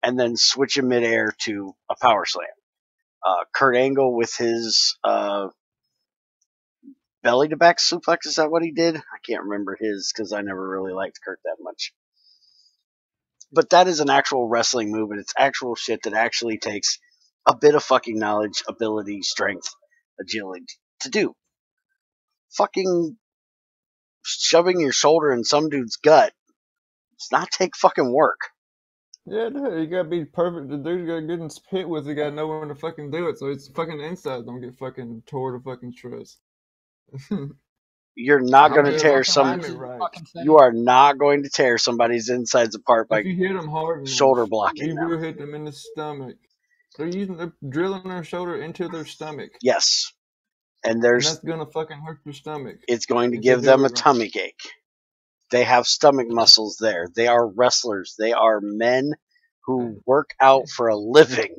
and then switch in midair to a power slam. Kurt Angle with his belly to back suplex. Is that what he did? I can't remember his because I never really liked Kurt that much. But that is an actual wrestling move, and it's actual shit that actually takes a bit of fucking knowledge, ability, strength, agility to do. Fucking shoving your shoulder in some dude's gut does not take fucking work. Yeah, dude, you gotta be perfect. The dude gotta get in pit with. You gotta know when to fucking do it, so it's fucking inside don't get fucking tore to fucking shreds. You're not How going to good tear fucking some. timing, right? You are not going to tear somebody's insides apart by If you hit them hard shoulder enough, blocking you them. will hit them in the stomach. They're drilling their shoulder into their stomach. Yes, and that's gonna fucking hurt your stomach. It's going to if give they do them it a wrong. tummy ache. They have stomach muscles there. They are wrestlers. They are men who work out for a living.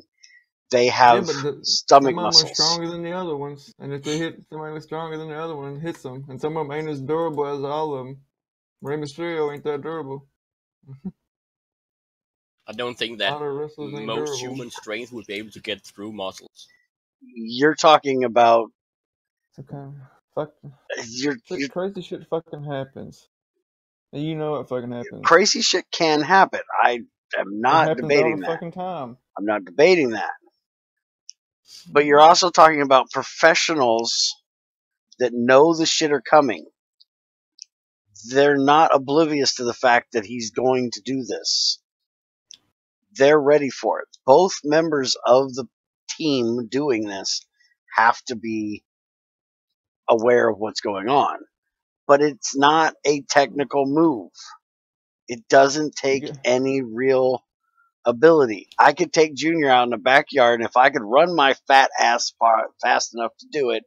They have Some stomach of them muscles. are stronger than the other ones, and if they hit somebody that's stronger than the other one, hits them. And some of them ain't as durable as all of them. Rey Mysterio ain't that durable. I don't think A that lot of wrestlers ain't most durable. human strength would be able to get through muscles. You're talking about. Okay. Fuck. You're, crazy shit fucking happens. And you know it fucking happens. Crazy shit can happen. I am not it happens debating all the that. fucking time. I'm not debating that. But you're also talking about professionals that know the shit are coming. They're not oblivious to the fact that he's going to do this. They're ready for it. Both members of the team doing this have to be aware of what's going on. But it's not a technical move. It doesn't take any real ability. I could take Junior out in the backyard, and if I could run my fat ass fast enough to do it,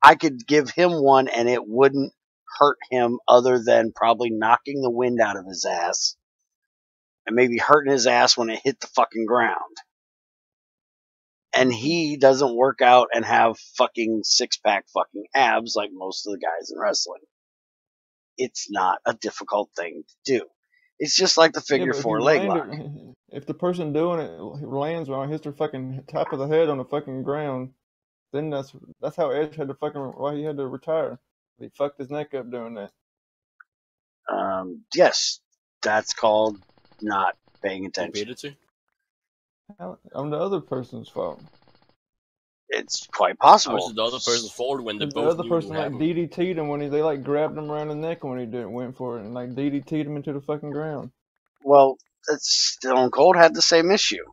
I could give him one and it wouldn't hurt him other than probably knocking the wind out of his ass and maybe hurting his ass when it hit the fucking ground. And he doesn't work out and have fucking six-pack fucking abs like most of the guys in wrestling. It's not a difficult thing to do. It's just like the figure four leg lock. If the person doing it lands wrong, hits their fucking top of the head on the fucking ground, then that's how Edge had to why he had to retire. He fucked his neck up doing that. Yes, that's called not paying attention. Stupidity. On the other person's fault. It's quite possible. How is it the other person's fault when they The both other knew person what like happened? DDT'd him when they like grabbed him around the neck when he went for it and like DDT'd him into the fucking ground. Well, Stone Cold had the same issue.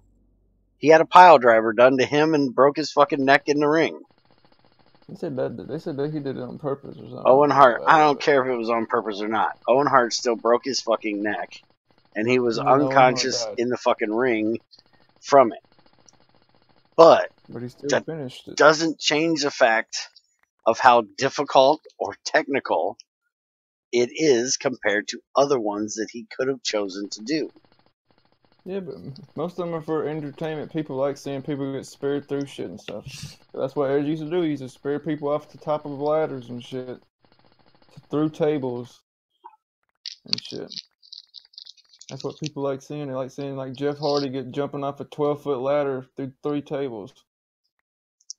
He had a pile driver done to him and broke his fucking neck in the ring. They said that he did it on purpose or something. Owen Hart, I don't care if it was on purpose or not. Owen Hart still broke his fucking neck, and he was unconscious in the fucking ring from it. But he still that finished it. Doesn't change the fact of how difficult or technical it is compared to other ones that he could have chosen to do. Yeah, but most of them are for entertainment. People like seeing people get speared through shit and stuff. That's what Edge used to do. He used to spear people off the top of ladders and shit. Through tables and shit. That's what people like seeing. They like seeing like Jeff Hardy get jumping off a 12-foot ladder through 3 tables.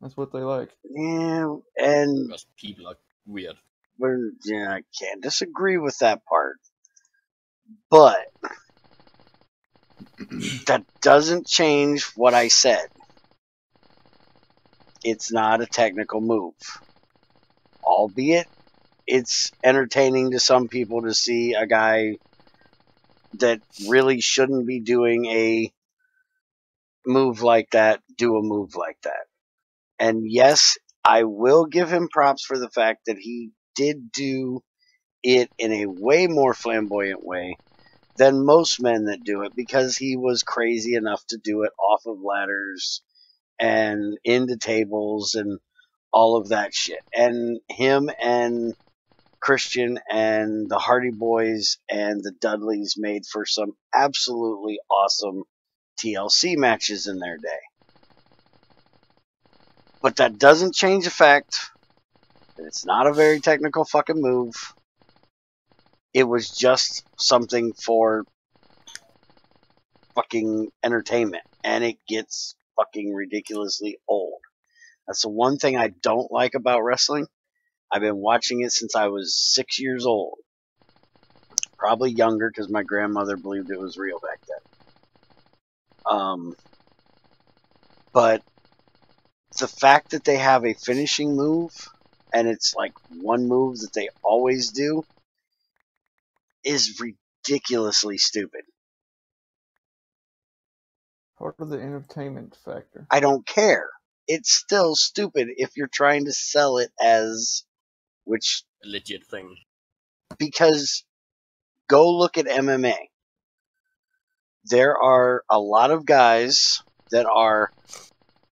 That's what they like. Yeah, and because people are weird. I can't disagree with that part. But that doesn't change what I said. It's not a technical move. Albeit, it's entertaining to some people to see a guy that really shouldn't be doing a move like that do a move like that. And yes, I will give him props for the fact that he did do it in a way more flamboyant way than most men that do it, because he was crazy enough to do it off of ladders and into tables and all of that shit. And him and Christian and the Hardy Boys and the Dudleys made for some absolutely awesome TLC matches in their day. But that doesn't change the fact that it's not a very technical fucking move. It was just something for fucking entertainment, and it gets fucking ridiculously old. That's the one thing I don't like about wrestling. I've been watching it since I was 6 years old. Probably younger because my grandmother believed it was real back then. But the fact that they have a finishing move, and it's like one move that they always do, is ridiculously stupid. Part of the entertainment factor. I don't care. It's still stupid if you're trying to sell it as, which, A legit thing. because go look at MMA. There are a lot of guys that are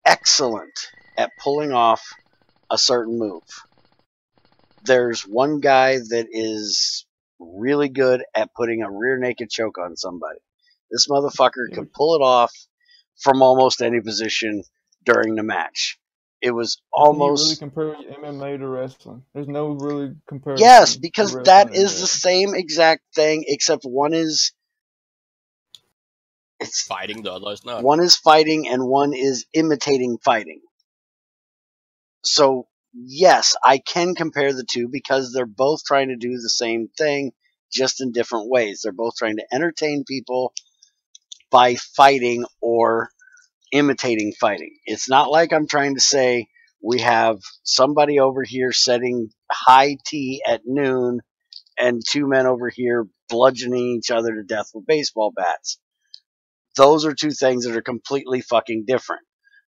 excellent at pulling off a certain move. There's one guy that is really good at putting a rear naked choke on somebody. This motherfucker can pull it off from almost any position during the match. It was almost... Can you really compare MMA to wrestling? There's no really comparison. Yes, because that is the same exact thing, except one is... It's fighting, the other is not. One is fighting and one is imitating fighting. So, yes, I can compare the two because they're both trying to do the same thing, just in different ways. They're both trying to entertain people by fighting or imitating fighting. It's not like I'm trying to say we have somebody over here setting high tea at noon and two men over here bludgeoning each other to death with baseball bats. Those are two things that are completely fucking different.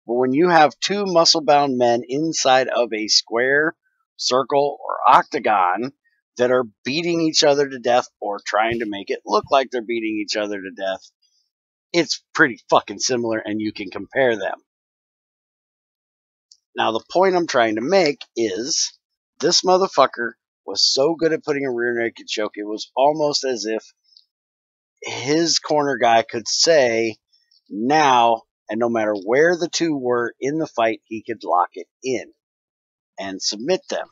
But when you have two muscle-bound men inside of a square, circle, or octagon that are beating each other to death or trying to make it look like they're beating each other to death, it's pretty fucking similar and you can compare them. Now, the point I'm trying to make is this motherfucker was so good at putting a rear naked choke, it was almost as if his corner guy could say now, and no matter where the two were in the fight, he could lock it in and submit them.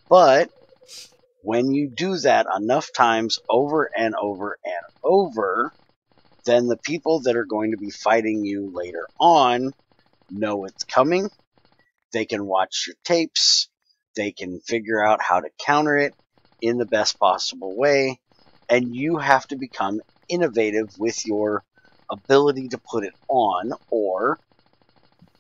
But when you do that enough times over and over and over, then the people that are going to be fighting you later on know it's coming. They can watch your tapes. They can figure out how to counter it in the best possible way. And you have to become innovative with your ability to put it on, or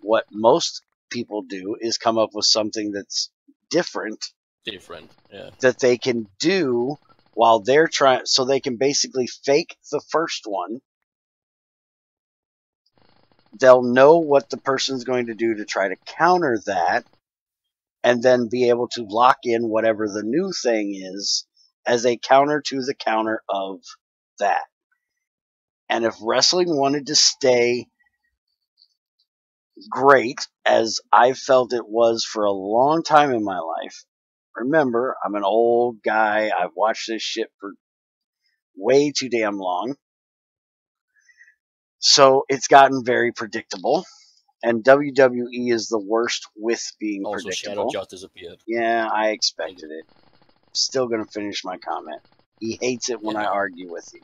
what most people do is come up with something that's different, yeah, that they can do while they're trying, so they can basically fake the first one. They'll know what the person's going to do to try to counter that, and then be able to lock in whatever the new thing is as a counter to the counter of that. And if wrestling wanted to stay great, as I felt it was for a long time in my life, remember, I'm an old guy. I've watched this shit for way too damn long. So it's gotten very predictable. And WWE is the worst with being also predictable. Shadow just disappeared. Yeah, I expected it. Still going to finish my comment. He hates it when I argue with him,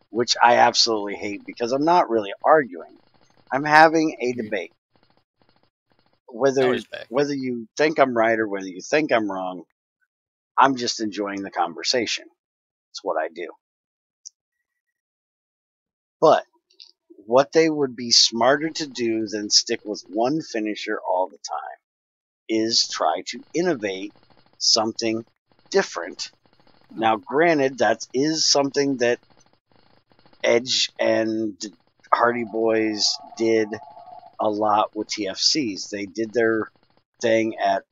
which I absolutely hate because I'm not really arguing. I'm having a debate. Whether you think I'm right or whether you think I'm wrong, I'm just enjoying the conversation. It's what I do. But what they would be smarter to do than stick with one finisher all the time is try to innovate something different. Now, granted, that is something that Edge and Hardy Boys did a lot with TFCs. They did their thing at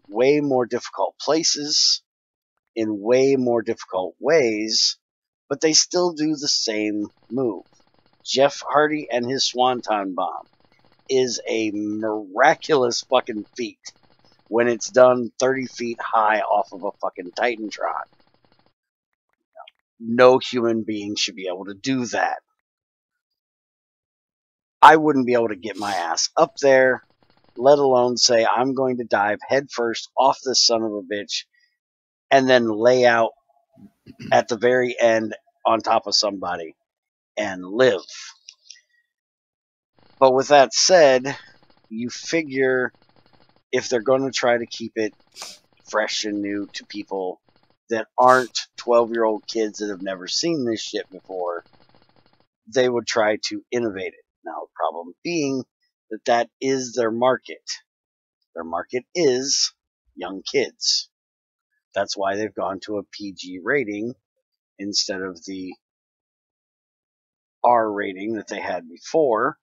way more difficult places, in way more difficult ways, but they still do the same move. Jeff Hardy and his Swanton Bomb is a miraculous fucking feat when it's done 30 feet high off of a fucking Titantron. No human being should be able to do that. I wouldn't be able to get my ass up there, let alone say I'm going to dive headfirst off this son of a bitch and then lay out at the very end on top of somebody and live. But with that said, you figure if they're going to try to keep it fresh and new to people that aren't 12-year-old kids that have never seen this shit before, they would try to innovate it. Now, the problem being that is their market. Their market is young kids. That's why they've gone to a PG rating instead of the R rating that they had before,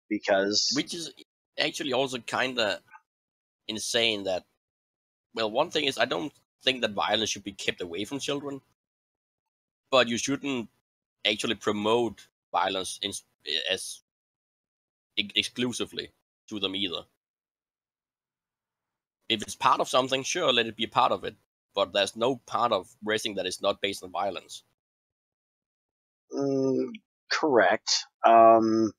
because... Which is actually also kind of insane that, well, one thing is I don't think that violence should be kept away from children, but you shouldn't actually promote violence as exclusively to them either. If it's part of something, sure, let it be a part of it, but there's no part of racing that is not based on violence. Correct. And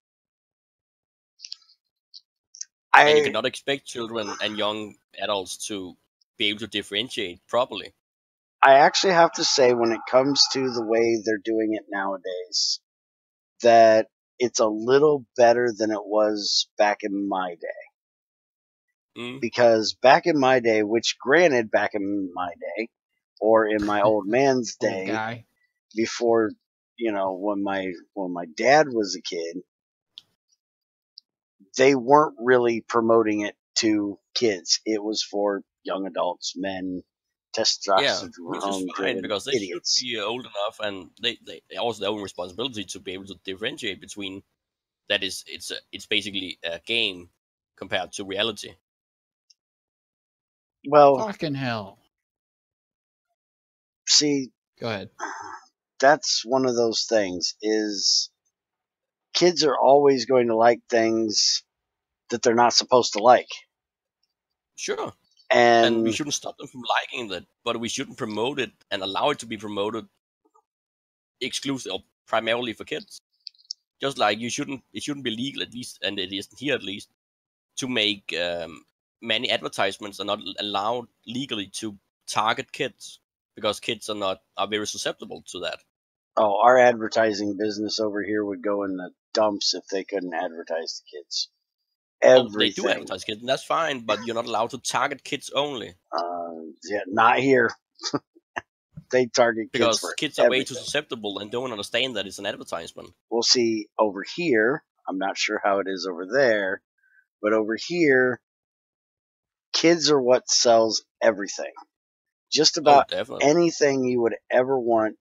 you cannot expect children and young adults to be able to differentiate properly. I actually have to say, when it comes to the way they're doing it nowadays, that it's a little better than it was back in my day. Because back in my day, which granted, back in my day, or in my old man's day, before, when my dad was a kid, they weren't really promoting it to kids. It was for young adults, men, testosterone, which is fine, because they idiots. should be old enough, and they also their own responsibility to be able to differentiate between that is it's basically a game compared to reality. Well, fucking hell. See, go ahead. That's one of those things, is kids are always going to like things that they're not supposed to like. Sure. And we shouldn't stop them from liking that, but we shouldn't promote it and allow it to be promoted exclusively or primarily for kids. Just like it shouldn't be legal, at least, and it isn't here at least, to make many advertisements are not allowed legally to target kids, because kids are very susceptible to that. Oh, our advertising business over here would go in the dumps if they couldn't advertise the kids. Everything. They do advertise kids, and that's fine, but you're not allowed to target kids only. Yeah, not here. They target kids for kids are way too susceptible and don't understand that it's an advertisement. We'll see over here. I'm not sure how it is over there, but over here, kids are what sells everything. Just about anything you would ever want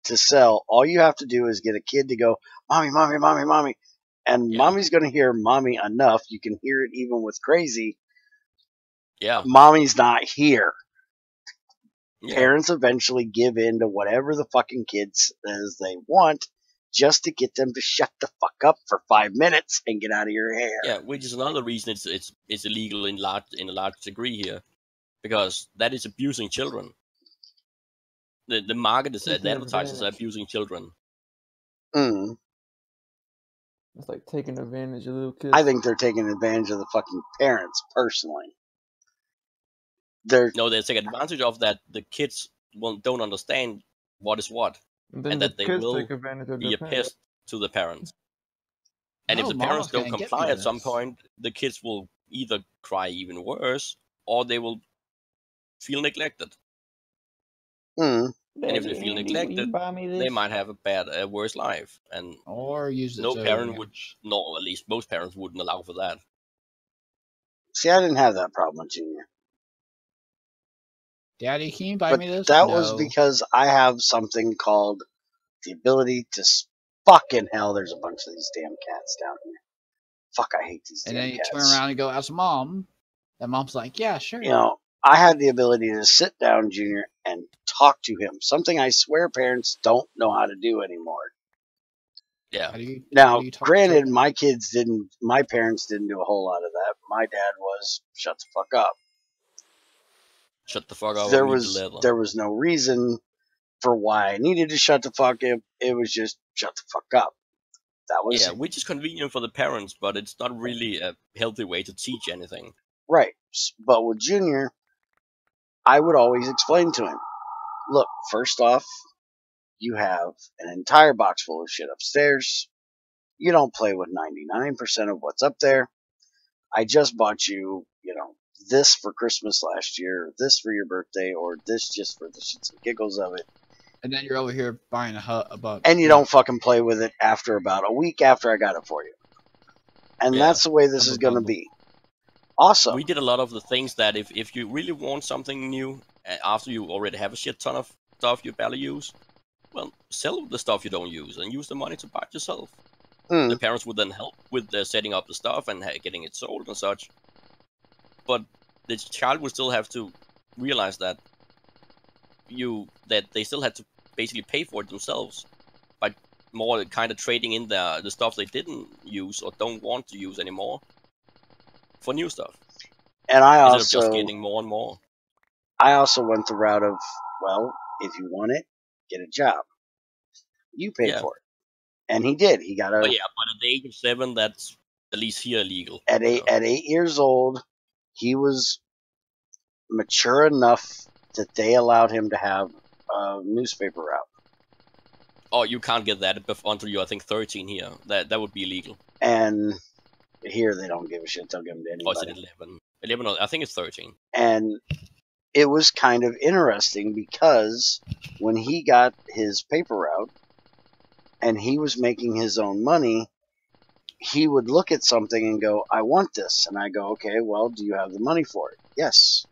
to sell, all you have to do is get a kid to go, "Mommy, mommy, mommy, mommy," and mommy's going to hear mommy enough. You can hear it even with crazy. Yeah, mommy's not here. Yeah. Parents eventually give in to whatever the fucking kid says they want, just to get them to shut the fuck up for 5 minutes and get out of your hair. Yeah, which is another reason it's illegal in a large degree here, because that is abusing children. The market is the advertisers are abusing children. It's like taking advantage of little kids. I think they're taking advantage of the fucking parents, personally. They're taking advantage of that. The kids don't understand what is what, and that they will be a pest to the parents. And if the parents don't comply at some point, the kids will either cry even worse, or they will feel neglected. And if they feel neglected, they might have a worse life. And or use no parent would, at least most parents wouldn't allow for that. See, I didn't have that problem, Junior. Daddy, can you buy me this? That was because I have something called the ability to fucking hell. There's a bunch of these damn cats down here. Fuck, I hate these damn cats. And then you turn around and go, ask mom. And mom's like, yeah, sure. I had the ability to sit down, Junior, and talk to him. Something I swear parents don't know how to do anymore. Yeah. Now, granted, my parents didn't do a whole lot of that. My dad was, shut the fuck up. Shut the fuck up. There was no reason for why I needed to shut the fuck up. It was just shut the fuck up. That was which is convenient for the parents, but it's not really a healthy way to teach anything. Right. But with Junior, I would always explain to him, look, first off, you have an entire box full of shit upstairs. You don't play with 99% of what's up there. I just bought you, this for Christmas last year, this for your birthday, or this just for the shits and giggles of it. And then you're over here buying a buck. And you don't fucking play with it after about a week after I got it for you. And that's the way this is going to be. Awesome. We did a lot of the things that if you really want something new, after you already have a shit ton of stuff you barely use, well, sell the stuff you don't use and use the money to buy it yourself. The parents would then help with setting up the stuff and getting it sold and such. But the child would still have to realize that they still had to basically pay for it themselves by more kind of trading in the stuff they didn't use or don't want to use anymore for new stuff. And I instead also of just getting more and more. I also went the route of, well, if you want it, get a job. You pay for it. And he did. He got a. But at the age of 7, that's at least here illegal. At 8 years old, he was mature enough that they allowed him to have a newspaper route. Oh, you can't get that until you're, I think, 13 here. That would be illegal. And here they don't give a shit. They'll give them to anybody. Or is it 11? 11, I think it's 13. And it was kind of interesting because when he got his paper route and he was making his own money, he would look at something and go, I want this. And I go, okay, well, do you have the money for it? Yes.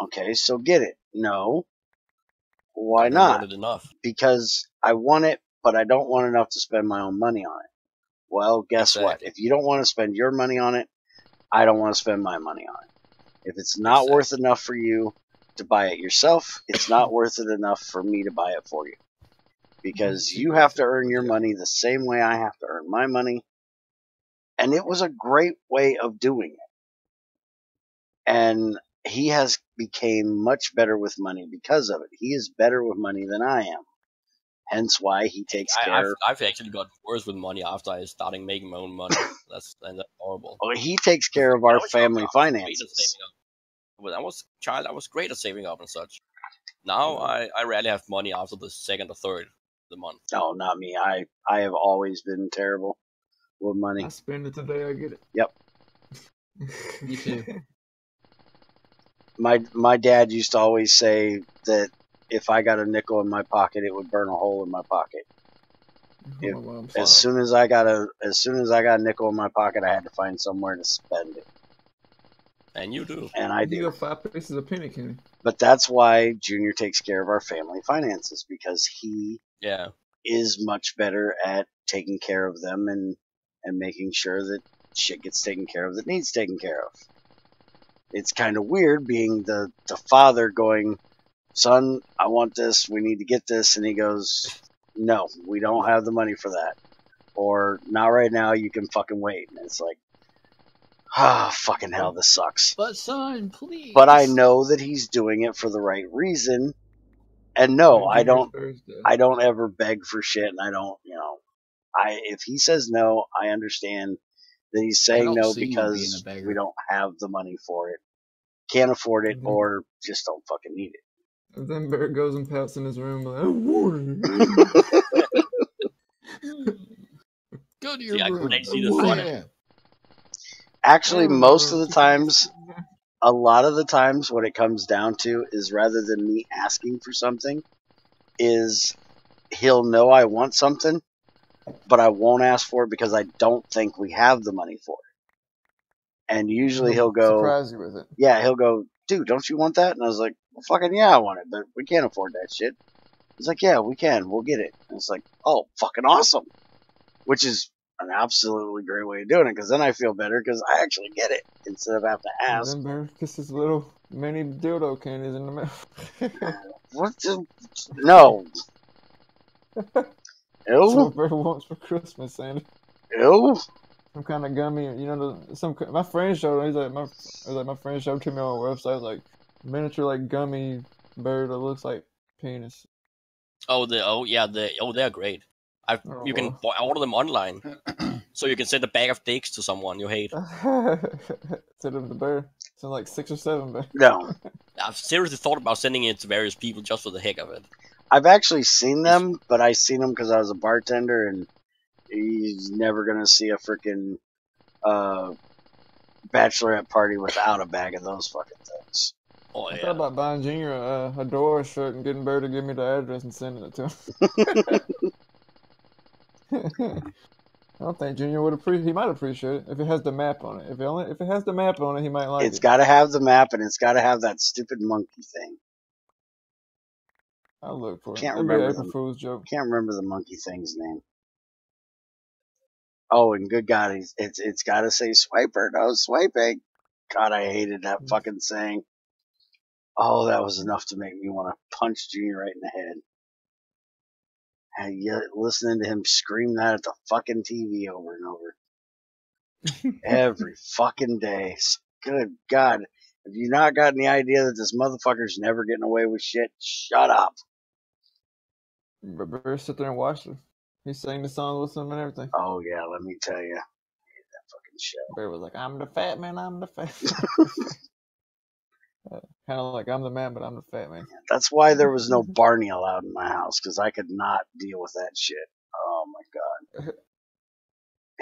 Okay, so get it. No. Why not? Enough. Because I want it, but I don't want enough to spend my own money on it. Well, guess what? If you don't want to spend your money on it, I don't want to spend my money on it. If it's not worth enough for you to buy it yourself, it's not worth it enough for me to buy it for you. Because you have to earn your money the same way I have to earn my money. And it was a great way of doing it. And he has became much better with money because of it. He is better with money than I am. Hence why he takes care. I've actually got worse with money after I started making my own money. That's horrible. Well, he takes care of our family finances. When I was a child, I was great at saving up and such. Now I rarely have money after the 2nd or 3rd of the month. No, not me. I have always been terrible with money. I spend it today, I get it. Yep. Me too. My dad used to always say that if I got a nickel in my pocket, it would burn a hole in my pocket. As soon as I got a nickel in my pocket, I had to find somewhere to spend it. And you do. And I do. You got 5 pieces of penny candy. But that's why Junior takes care of our family finances, because he is much better at taking care of them and making sure that shit gets taken care of that needs taken care of. It's kind of weird being the father going, son, I want this, we need to get this, and he goes, no, we don't have the money for that. Or, not right now, you can fucking wait. And it's like, fucking hell, this sucks. But son, please. But I know that he's doing it for the right reason. And no, I don't ever beg for shit, and I don't, if he says no, I understand that he's saying no because we don't have the money for it, can't afford it, or just don't fucking need it. And then Barrett goes and pouts in his room like, I want it. Go to your room. See the fun. Actually, most of the times, a lot of the times, what it comes down to is rather than me asking for something, is he'll know I want something, but I won't ask for it because I don't think we have the money for it. And usually he'll go, surprise you with it. Yeah, he'll go, dude, don't you want that? And I was like, well, fucking yeah, I want it, but we can't afford that shit. He's like, yeah, we can, we'll get it. And it's like, oh, fucking awesome. Which is an absolutely great way of doing it, because then I feel better because I actually get it instead of having to ask. And then Barrett gets his little mini dildo candies in the mouth. What the? No. That's Ew. what Barrett wants for Christmas, Sandy. Ew. Some kind of gummy, my friend showed. My friend showed to me on a website, like miniature like gummy bird that looks like penis. They're great. You can order them online, so you can send a bag of dicks to someone you hate. Send them to Bear. Send like 6 or 7, Bear. No. I've seriously thought about sending it to various people just for the heck of it. I've actually seen them, but I seen them because I was a bartender, and he's never gonna see a freaking bachelorette party without a bag of those fucking things. Oh I thought yeah. about buying Junior a Dora shirt and getting Bear to give me the address and sending it to him. I don't think Junior would appreciate. He might appreciate it if it has the map on it. If it has the map on it, he might like It's it. got to have the map, and it's got to have that stupid monkey thing. I'll look for it. Can't That'd be an remember April Fool's joke. Can't remember the monkey thing's name. Oh, and good God, it's got to say swiper, no swiping. God, I hated that fucking saying. Oh, that was enough to make me want to punch Junior right in the head. And yet, listening to him scream that at the fucking TV over and over. Every fucking day. Good God. Have you not gotten the idea that this motherfucker's never getting away with shit? Shut up. But Bear sit there and watch it. He sang the song with him and everything. Oh, yeah, let me tell you. I hate that fucking show. Bear was like, I'm the fat man, I'm the fat man. Kind of like, I'm the man, but I'm the fat man. That's why there was no Barney allowed in my house, because I could not deal with that shit. Oh, my God.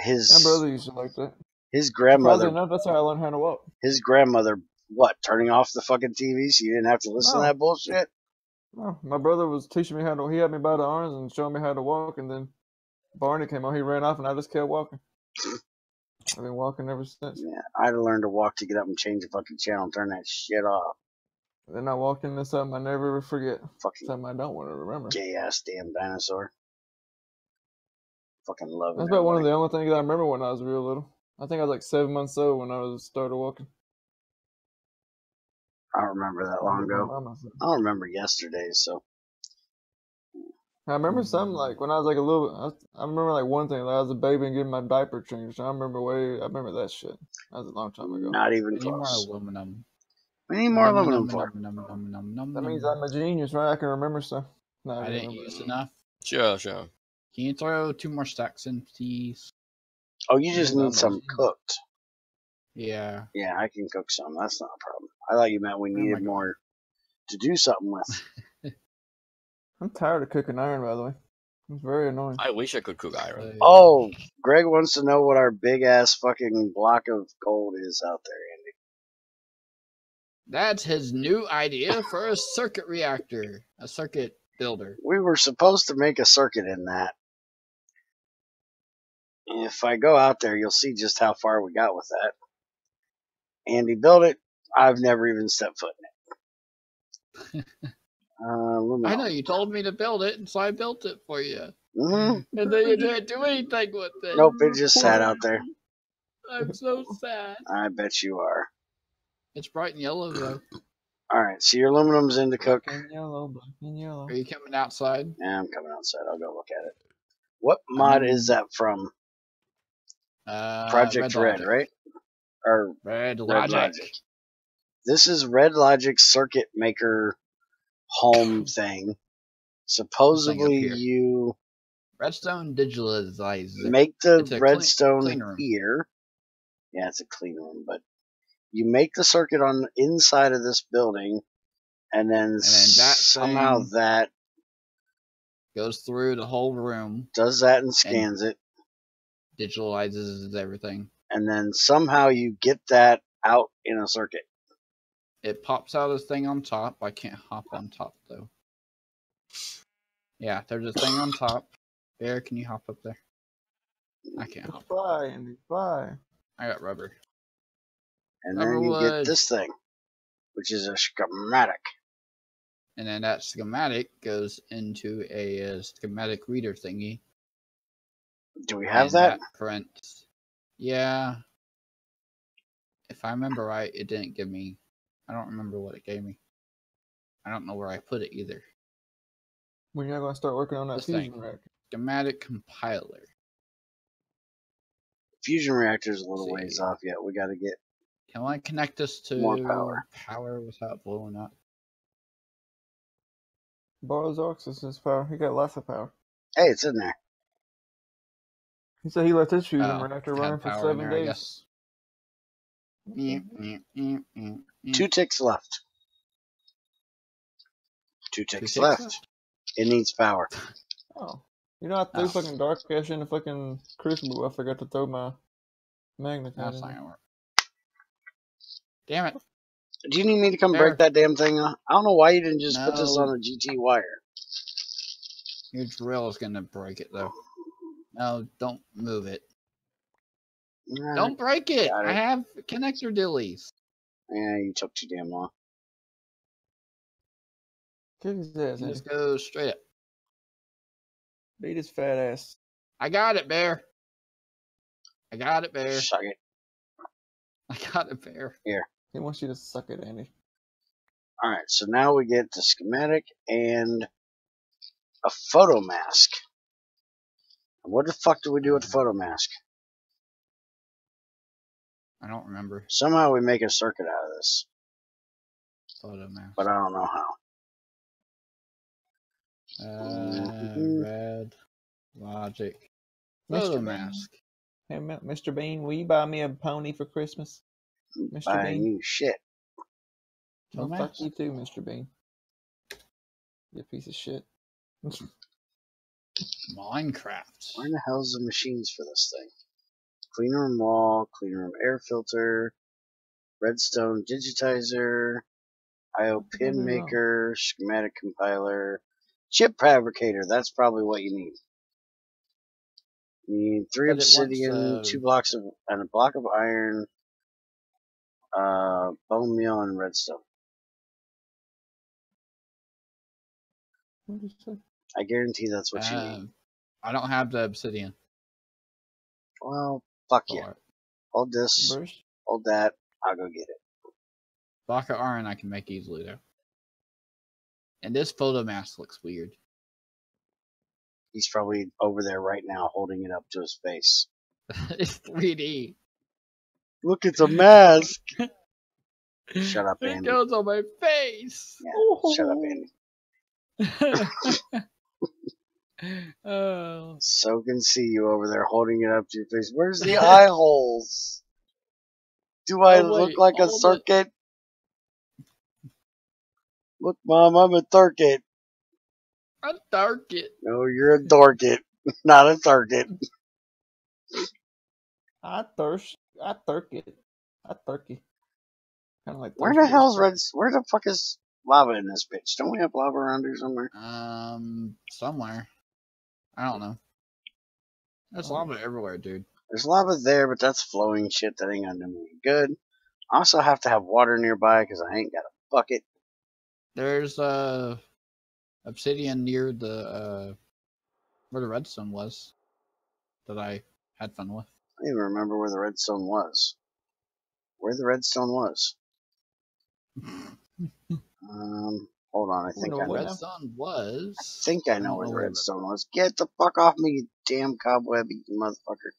My brother used to like that. His grandmother. Surprisingly enough, that's how I learned how to walk. His grandmother, what, turning off the fucking TV so you didn't have to listen to that bullshit? No, my brother was teaching me how to. He had me by the arms and showing me how to walk, and then Barney came on. He ran off, and I just kept walking. I've been walking ever since. Yeah, I had to learn to walk to get up and change the fucking channel and turn that shit off. Then I walked into something I never ever forget. Fucking Something I don't want to remember. gay ass damn dinosaur. Fucking love it. That's about one of the only things I remember when I was real little. I think I was like 7 months old when I started walking. I don't remember that long ago. I don't remember yesterday, so. I remember something like when I was like a little. I remember like one thing. Like I was a baby and getting my diaper changed. I remember that shit. That was a long time ago. Not even We need more close. aluminum. We need more aluminum for. That means I'm a genius, right? I can remember stuff. No, I didn't use enough. Sure. Can you throw 2 more stacks in, please? Oh, you just need some cooked. Yeah. Yeah, I can cook some. That's not a problem. I thought you meant we needed more to do something with. I'm tired of cooking iron, by the way. It's very annoying. I wish I could cook iron. Oh, Greg wants to know what our big ass fucking block of gold is out there, Andy. That's his new idea for a circuit reactor. A circuit builder. We were supposed to make a circuit in that. If I go out there, you'll see just how far we got with that. Andy built it. I've never even stepped foot in it. I know, you told me to build it, and so I built it for you. Mm-hmm. And then you didn't do anything with it. Nope, it just sat out there. I'm so sad. I bet you are. It's bright and yellow, though. Alright, so your aluminum's in to cook. Black and yellow. Are you coming outside? Yeah, I'm coming outside. I'll go look at it. What mod is that from? Project Red, right? Or Red Logic. This is Red Logic's circuit maker home thing. Supposedly you redstone digitalizes it. Make the It's a redstone clean room. here. Yeah, it's a clean room, but you make the circuit on the inside of this building, and then that somehow thing that goes through the whole room, does that and scans it, digitalizes everything. and then somehow you get that out in a circuit. It pops out this thing on top. I can't hop on top, though. Yeah, there's a thing on top. Bear, can you hop up there? I can't hop. Fly, Andy, fly. I got rubber. And then you get this thing, which is a schematic. And then that schematic goes into a schematic reader thingy. Do we have that? Prints. Yeah. If I remember right, it didn't give me. I don't remember what it gave me. I don't know where I put it either. When you're going to start working on that fusion reactor. Schematic compiler. Fusion reactor's a little ways off yet. We got to get. Can I connect this to more power without blowing up? Borrows Oxus' power. He got lots of power. Hey, it's in there. He said he left his fusion reactor running for 7 days. 2 ticks left. 2 ticks left. It needs power. Oh. You know, I threw fucking dark cash in the fucking crucible. I forgot to throw my magnet. That's not gonna work. Damn it. Do you need me to come There. break that damn thing? I don't know why you didn't just put this No. on a GT wire. Your drill is gonna break it though. No, don't move it. Nah, Don't break it. got it. I have connector dillies. Yeah, you took too damn long. Kick his ass, Just Andy. go straight up. Beat his fat ass. I got it, Bear. I got it, Bear. Suck it. I got it, Bear. Here. He wants you to suck it, Andy. Alright, so now we get the schematic and a photo mask. What the fuck do we do with the photo mask? I don't remember. Somehow we make a circuit out of this, Photo mask. but I don't know how. Red logic. Photo Mr. mask. Hey, Mr. Bean, will you buy me a pony for Christmas? Mr. Buying Bean? you shit. Oh, Photo fuck mask? you too, Mr. Bean. You piece of shit. Minecraft. Where in the hell's the machines for this thing? Clean room wall, clean room air filter, redstone digitizer, IO pin maker, schematic compiler, chip fabricator. That's probably what you need. You need 3 But it wants, obsidian, 2 blocks of, and a block of iron, bone meal, and redstone. What did you say? I guarantee that's what you need. I don't have the obsidian. Well, fuck you. For it. Hold this, Bruce? hold that. I'll go get it. Block of iron I can make easily though. And this photo mask looks weird. He's probably over there right now holding it up to his face. It's 3D. Look, it's a mask. Shut up, It Andy. goes on my face. Yeah, shut up, Andy. Oh. So can see you over there holding it up to your face. Where's the eye holes? Do I look like a circuit? Look, Mom, I'm a circuit. A circuit. No, you're a dorkit, not a circuit. I thirst. I turkey. I turkey. Kind of like Where the hell's red? Where the fuck is lava in this bitch? Don't we have lava around here somewhere? Somewhere. I don't know. There's lava everywhere, dude. There's lava there, but that's flowing shit that ain't gonna do me good. I also have to have water nearby because I ain't got a bucket. There's obsidian near the where the redstone was that I had fun with. I don't even remember where the redstone was. Where the redstone was? Hold on. I think I know. Redstone was. I think I know where the redstone was. Get the fuck off me, you damn cobwebby motherfucker!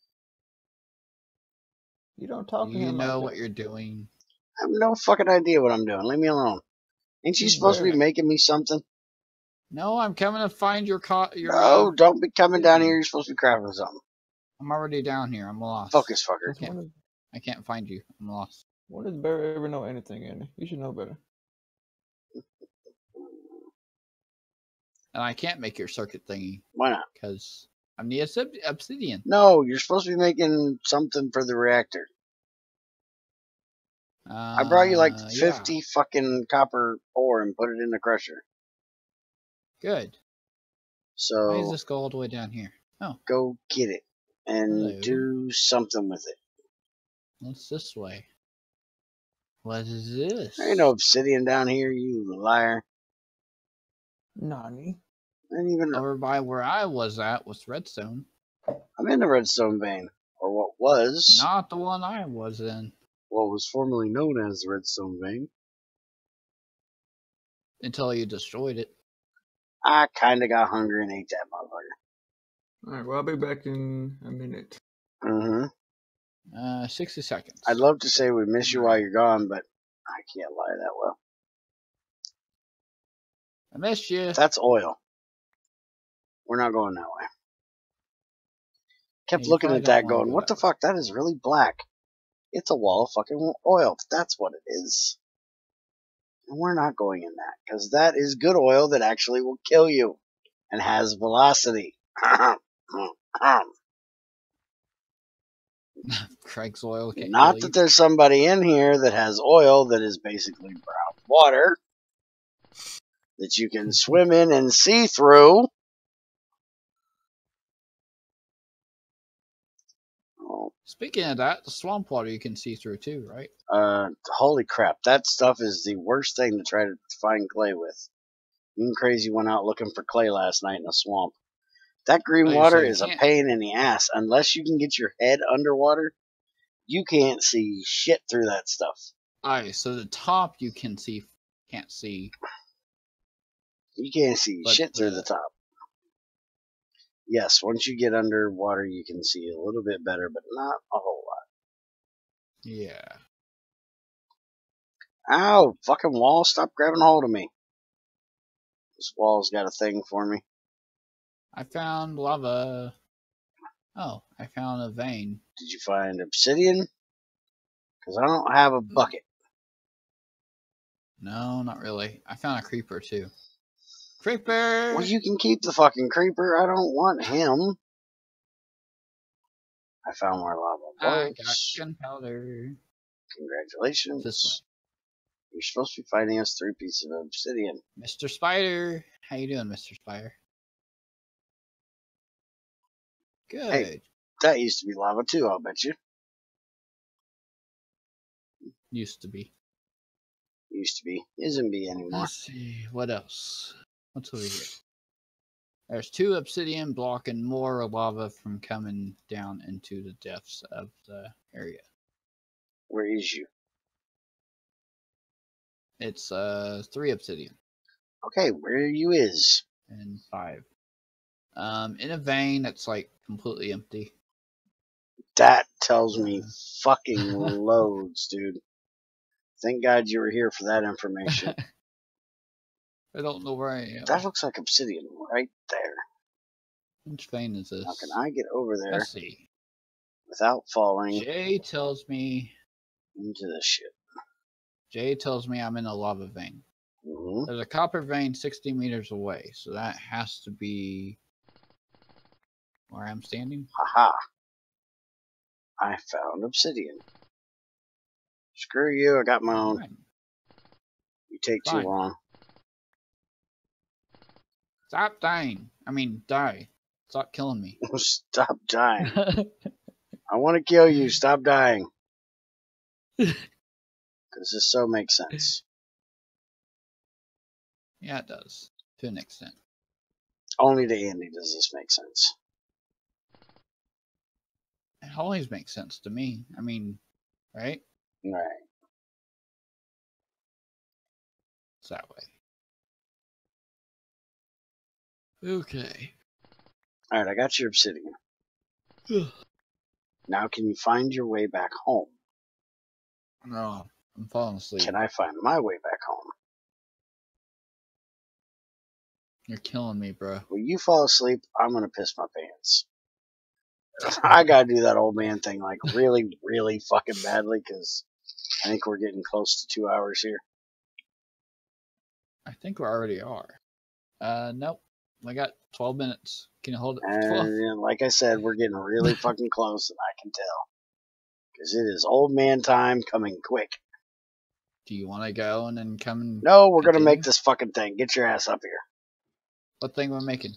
You don't talk to him. You know like what you're doing. I have no fucking idea what I'm doing. Leave me alone. Ain't you supposed to be making me something? No, I'm coming to find your No, don't be coming down here. You're supposed to be crafting something. I'm already down here. I'm lost. Focus, fucker. I can't find you. I'm lost. When does Barry ever know anything, Andy? You should know better. And I can't make your circuit thingy. Why not? Because I'm the obsidian. No, you're supposed to be making something for the reactor. I brought you like 50 fucking copper ore and put it in the crusher. Good. So why does this go all the way down here? Oh. Go get it and do something with it. What's this way? What is this? There ain't no obsidian down here, you liar. Nani? And even over by where I was at was redstone. I'm in the redstone vein, or what was. Not the one I was in. What was formerly known as the redstone vein. Until you destroyed it. I kinda got hungry and ate that motherfucker. Alright, well, I'll be back in a minute. 60 seconds. I'd love to say we miss you while you're gone, but I can't lie that well. I missed you. That's oil. We're not going that way. Kept looking at that going, what the fuck? That is really black. It's a wall of fucking oil. That's what it is. And we're not going in that, because that is good oil that actually will kill you and has velocity. Craig's oil. Can't Not kill that you. there's somebody in here that has oil that is basically brown water that you can swim in and see through. Oh, Speaking of that, the swamp water you can see through too, right? holy crap. That stuff is the worst thing to try to find clay with. Me and Crazy went out looking for clay last night in a swamp. That green Okay, water so you is a can't- pain in the ass. Unless you can get your head underwater, you can't see shit through that stuff. Alright, so the top you can see, can't see. You can't see But shit through the top. Yes, once you get underwater, you can see a little bit better, but not a whole lot. Yeah. Ow, fucking wall, stop grabbing hold of me. This wall's got a thing for me. I found lava. Oh, I found a vein. Did you find obsidian? Because I don't have a bucket. No, not really. I found a creeper too. Creeper! Well, you can keep the fucking creeper. I don't want him. I found more lava I got bolts. gunpowder. Congratulations. This way. You're supposed to be finding us 3 pieces of obsidian. Mr. Spider! How you doing, Mr. Spider? Good. Hey. That used to be lava too, I'll bet you. Used to be. Used to be. Isn't be anymore. Let's see. What else? What's over here? There's 2 obsidian blocking more lava from coming down into the depths of the area. Where is you? It's 3 obsidian. Okay, where you is? And 5. In a vein that's like completely empty. That tells me fucking loads, dude. Thank God you were here for that information. I don't know where I am. That looks like obsidian right there. Which vein is this? How can I get over there Let's see. without falling Jay tells me into the shit? I'm in a lava vein. Mm-hmm. There's a copper vein 60 meters away, so that has to be where I'm standing. Haha. I found obsidian. Screw you, I got my own. Fine. You take too Fine. long. Stop dying. I mean, die. Stop killing me. Stop dying. I want to kill you. Stop dying. Because this so makes sense. Yeah, it does. To an extent. Only to Andy does this make sense. It always makes sense to me. I mean, right? Right. It's that way. Okay. Alright, I got your obsidian. Now can you find your way back home? No, I'm falling asleep. Can I find my way back home? You're killing me, bro. When you fall asleep, I'm gonna piss my pants. I gotta do that old man thing like really, really fucking badly because I think we're getting close to 2 hours here. I think we already are. Nope. I got 12 minutes. Can you hold it? For 12? And like I said, we're getting really fucking close, and I can tell. Because it is old man time coming quick. Do you want to go and then come and No, we're gonna continue? make this fucking thing. Get your ass up here. What thing we're making?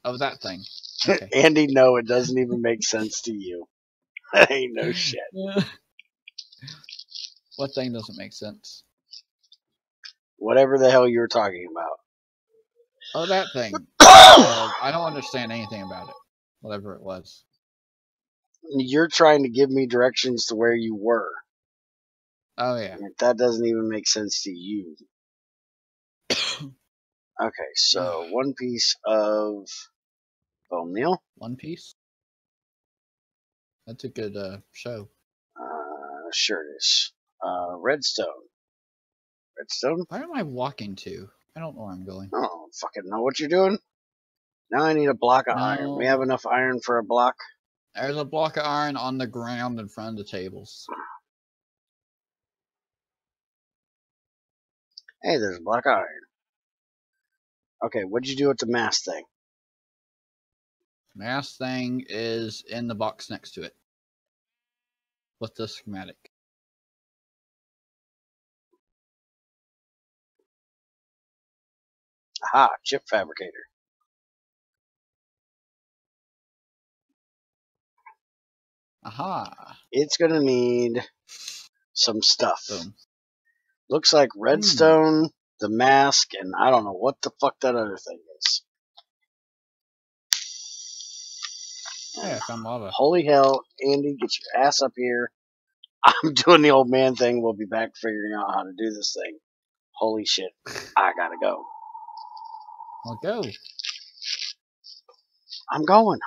Oh, that thing. Okay. Andy, no, it doesn't even make sense to you. That ain't no shit. What thing doesn't make sense? Whatever the hell you were talking about. Oh, that thing. I don't understand anything about it. Whatever it was. You're trying to give me directions to where you were. Oh, yeah. That doesn't even make sense to you. Okay, so 1 piece of bone meal. 1 Piece? That's a good show. Sure it is. Redstone. Redstone? Where am I walking to? I don't know where I'm going. I don't fucking know what you're doing. Now I need a block of iron. We have enough iron for a block. There's a block of iron on the ground in front of the tables. Hey, there's a block of iron. Okay, what'd you do with the mass thing? Mass thing is in the box next to it. with the schematic. Aha, chip fabricator. Aha. It's gonna need some stuff. Boom. Looks like redstone, the mask, and I don't know what the fuck that other thing is. Hey, I found lava. Holy hell, Andy, get your ass up here. I'm doing the old man thing. We'll be back figuring out how to do this thing. Holy shit. I gotta go. Well, go. I'm going.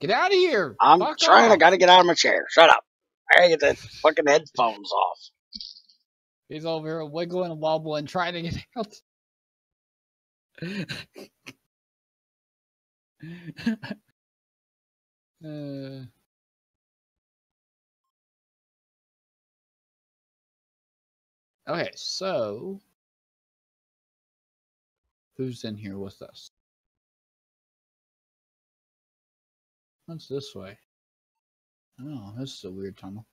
Get out of here. I'm Fuck trying. I off. gotta get out of my chair. Shut up. I gotta get the fucking headphones off. He's over here wiggling and wobbling, trying to get out. Okay, so who's in here with us? What's this way? Oh, this is a weird tunnel.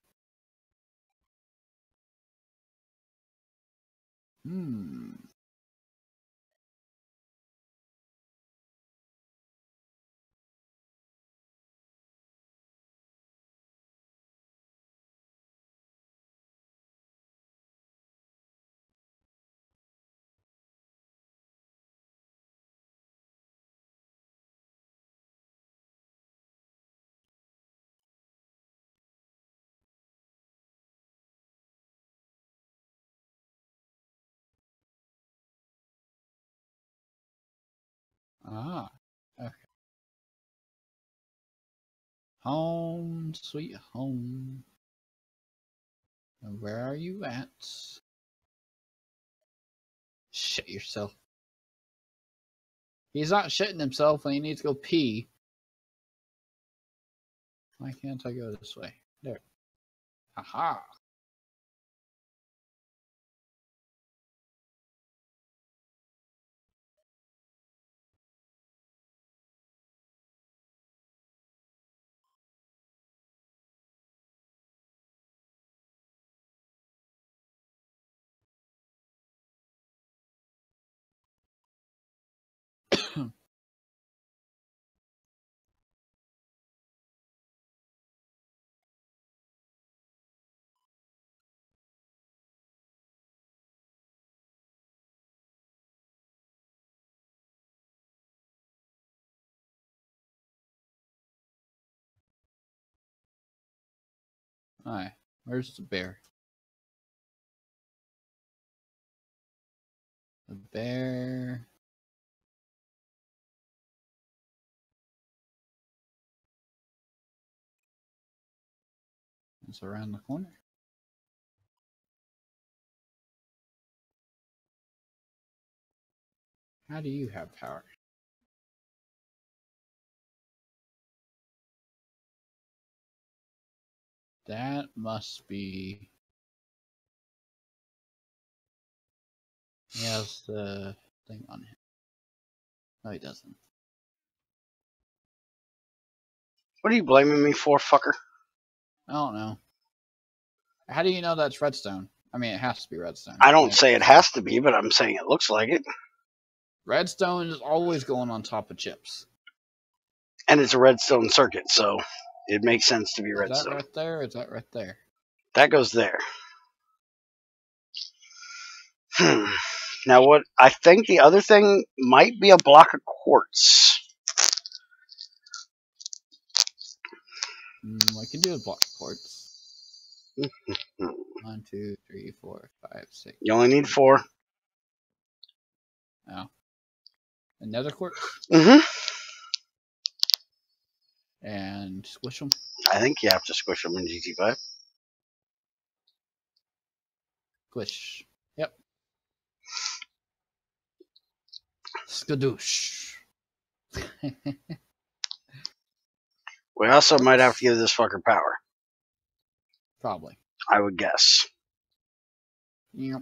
Ah, okay. Home, sweet home. And where are you at? Shit yourself. He's not shitting himself and he needs to go pee. Why can't I go this way? There. Aha. Alright, where's the bear? The bear. It's around the corner. How do you have power? That must be... He has the thing on him. No, he doesn't. What are you blaming me for, fucker? I don't know. How do you know that's redstone? I mean, it has to be redstone. I don't say it has to be, but I'm saying it looks like it. Redstone is always going on top of chips. And it's a redstone circuit, so it makes sense to be redstone. Is that right there or is that right there? That goes there. Now what, I think the other thing might be a block of quartz. I can do a block of quartz. 1, 2, 3, 4, 5, 6. You only need 4. Oh. Another quartz? Mm-hmm. And squish them? I think you have to squish them in GT5. Squish. Yep. Skadoosh. We also might have to give this fucker power. Probably. I would guess. Yep.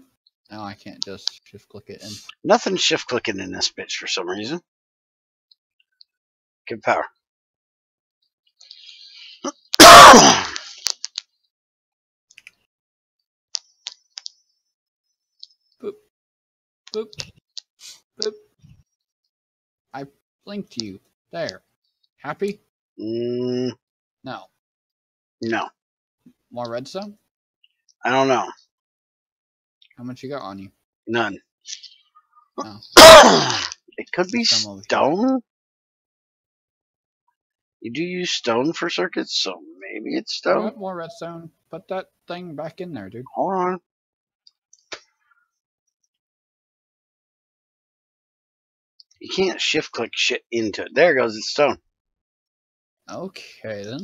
Now I can't just shift click it in. Nothing shift clicking in this bitch for some reason. Give power. Boop. Boop. I blinked you. There. Happy? No. No. No. More redstone? I don't know. How much you got on you? None. Oh. It could be Some over here. stone. You do use stone for circuits, so maybe it's stone. Got more redstone. Put that thing back in there, dude. Hold on. You can't shift click shit into it. There it goes. It's stone. Okay, then.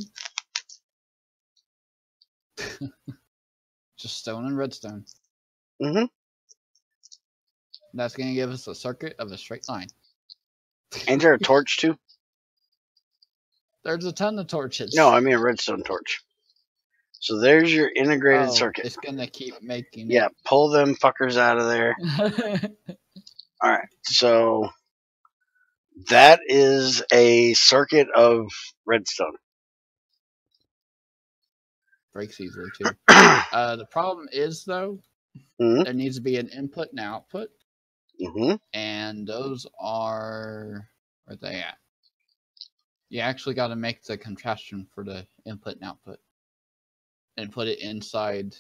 Just stone and redstone. Mm-hmm. That's going to give us a circuit of a straight line. Ain't there a torch too? There's a ton of torches. No, I mean a redstone torch. So there's your integrated circuit. It's going to keep making Yeah, pull them fuckers out of there. it. Alright, so that is a circuit of redstone. Breaks easily, too. The problem is, though, there needs to be an input and output. And those are... Where are they at? You actually got to make the contraption for the input and output. And put it inside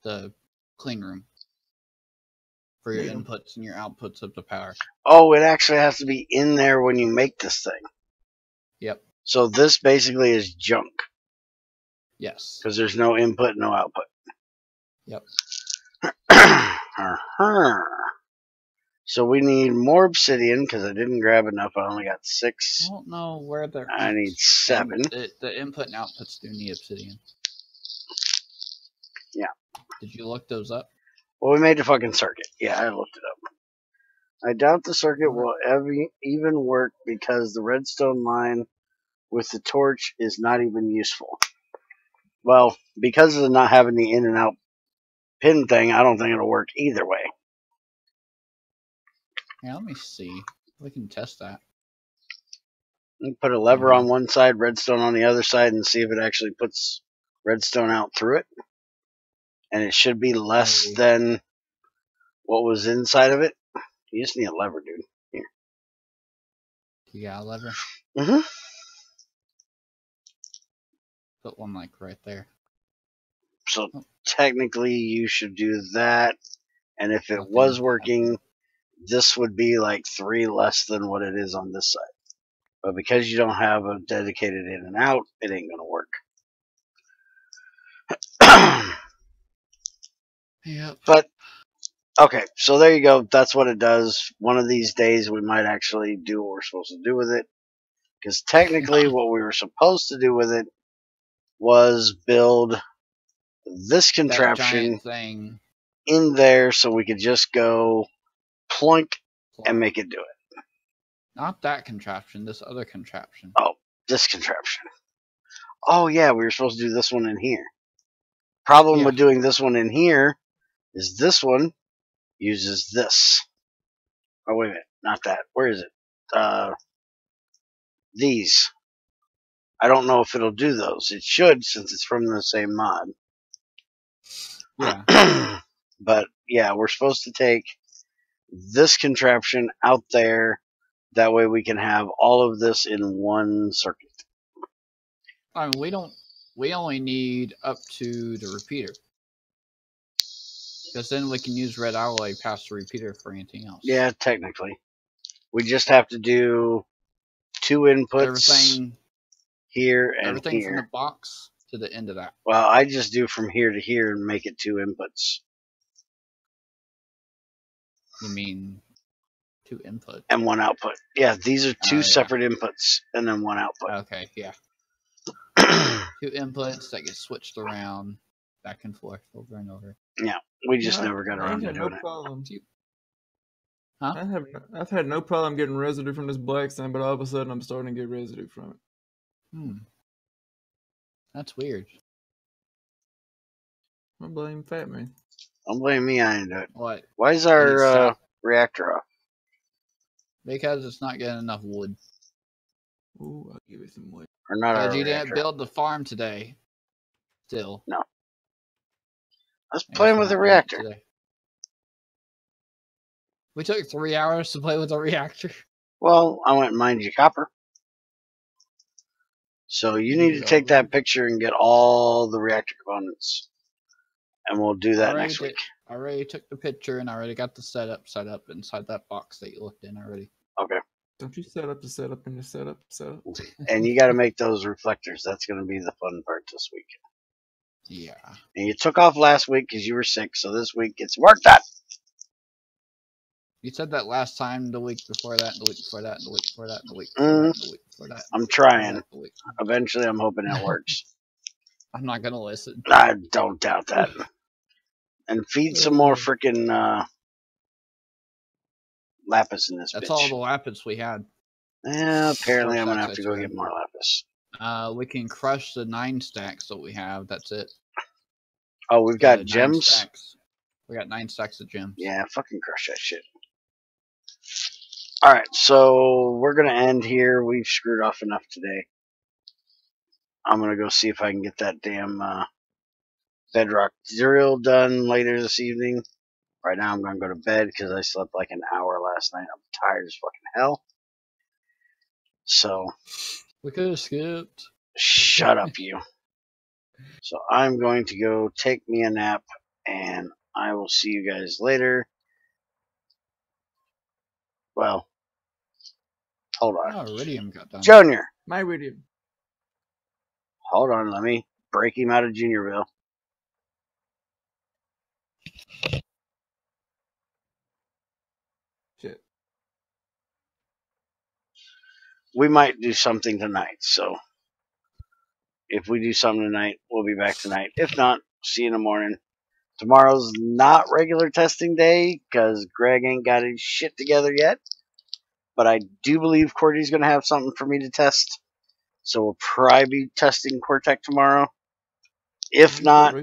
the clean room. For your inputs and your outputs of the power. Oh, it actually has to be in there when you make this thing. Yep. So this basically is junk. Yes. Because there's no input, no output. Yep. So we need more obsidian, because I didn't grab enough. I only got 6. I don't know where they're at. I need 7. The input and outputs do need obsidian. Yeah. Did you look those up? Well, we made the fucking circuit. Yeah, I looked it up. I doubt the circuit will even work because the redstone line with the torch is not even useful. Well, because of not having the in and out pin thing, I don't think it'll work either way. Yeah, let me see. We can test that. You put a lever on one side, redstone on the other side, and see if it actually puts redstone out through it. And it should be less than what was inside of it. You just need a lever, dude. Here. You got a lever? Mm-hmm. Put one like right there. So technically you should do that. And if it was working, this would be like 3 less than what it is on this side. But because you don't have a dedicated in and out, it ain't gonna work. Yep. But okay, so there you go. That's what it does. One of these days we might actually do what we're supposed to do with it. Because technically what we were supposed to do with it was build this contraption thing in there so we could just go plunk and make it do it. Not that contraption, this other contraption. Oh, this contraption. Oh yeah, we were supposed to do this one in here. Problem with doing this one in here is this one uses this. Oh, wait a minute. Not that. Where is it? These. I don't know if it'll do those. It should, since it's from the same mod. Yeah. But, yeah, we're supposed to take this contraption out there. That way we can have all of this in one circuit. I mean, we only need up to the repeater. Because then we can use red alloy past the repeater for anything else. Yeah, technically. We just have to do 2 inputs here and everything here. From the box to the end of that. Well, I just do from here to here and make it 2 inputs. You mean 2 inputs? And 1 output. Yeah, these are 2 separate inputs and then 1 output. Okay, yeah. 2 inputs that get switched around back and forth over and over. Yeah, we just never got around to doing it. Huh? I've had no problem getting residue from this black sand, but all of a sudden I'm starting to get residue from it. That's weird. I blame Fat Man. Don't blame me, I didn't do it. What? Why is our reactor off? Because it's not getting enough wood. Ooh, I'll give it some wood. Or not our Because you reactor. didn't build the farm today. Still. No. I was playing with the reactor. We took 3 hours to play with a reactor. Well, I went and mined you copper. So you need to take that picture and get all the reactor components. And we'll do that next week. I already took the picture and I already got the setup set up inside that box that you looked in already. Okay. Don't you set up the setup in the setup? And you got to make those reflectors. That's going to be the fun part this week. Yeah. And you took off last week because you were sick, so this week it's work done. You said that last time, the week before that, the week before that, the week before that, the week before that, the week before that. I'm trying. Eventually, I'm hoping it works. I'm not going to listen. I don't doubt that. And feed some more freaking lapis in this bitch. That's all the lapis we had. Yeah, apparently I'm going to have to go get more lapis. We can crush the 9 stacks that we have. That's it. Oh, we've got gems? Stacks. We got 9 stacks of gems. Yeah, fucking crush that shit. Alright, so we're going to end here. We've screwed off enough today. I'm going to go see if I can get that damn bedrock drill done later this evening. Right now I'm going to go to bed because I slept like an hour last night. I'm tired as fucking hell. So. We could have skipped. Shut up, you. So I'm going to go take me a nap and I will see you guys later. Well, hold on. Oh, Iridium got done. Junior. My Iridium. Hold on, let me break him out of Juniorville. Shit. We might do something tonight, so if we do something tonight, we'll be back tonight. If not, see you in the morning. Tomorrow's not regular testing day because Greg ain't got his shit together yet. But I do believe Cordy's going to have something for me to test. So we'll probably be testing Cortec tomorrow. If not,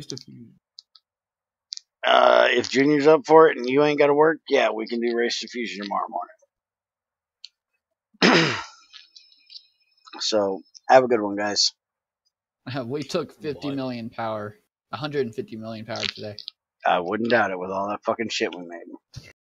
if Junior's up for it and you ain't got to work, yeah, we can do Race to Fusion tomorrow morning. So, have a good one, guys. We took 50 million power. 150 million power today. I wouldn't doubt it with all that fucking shit we made.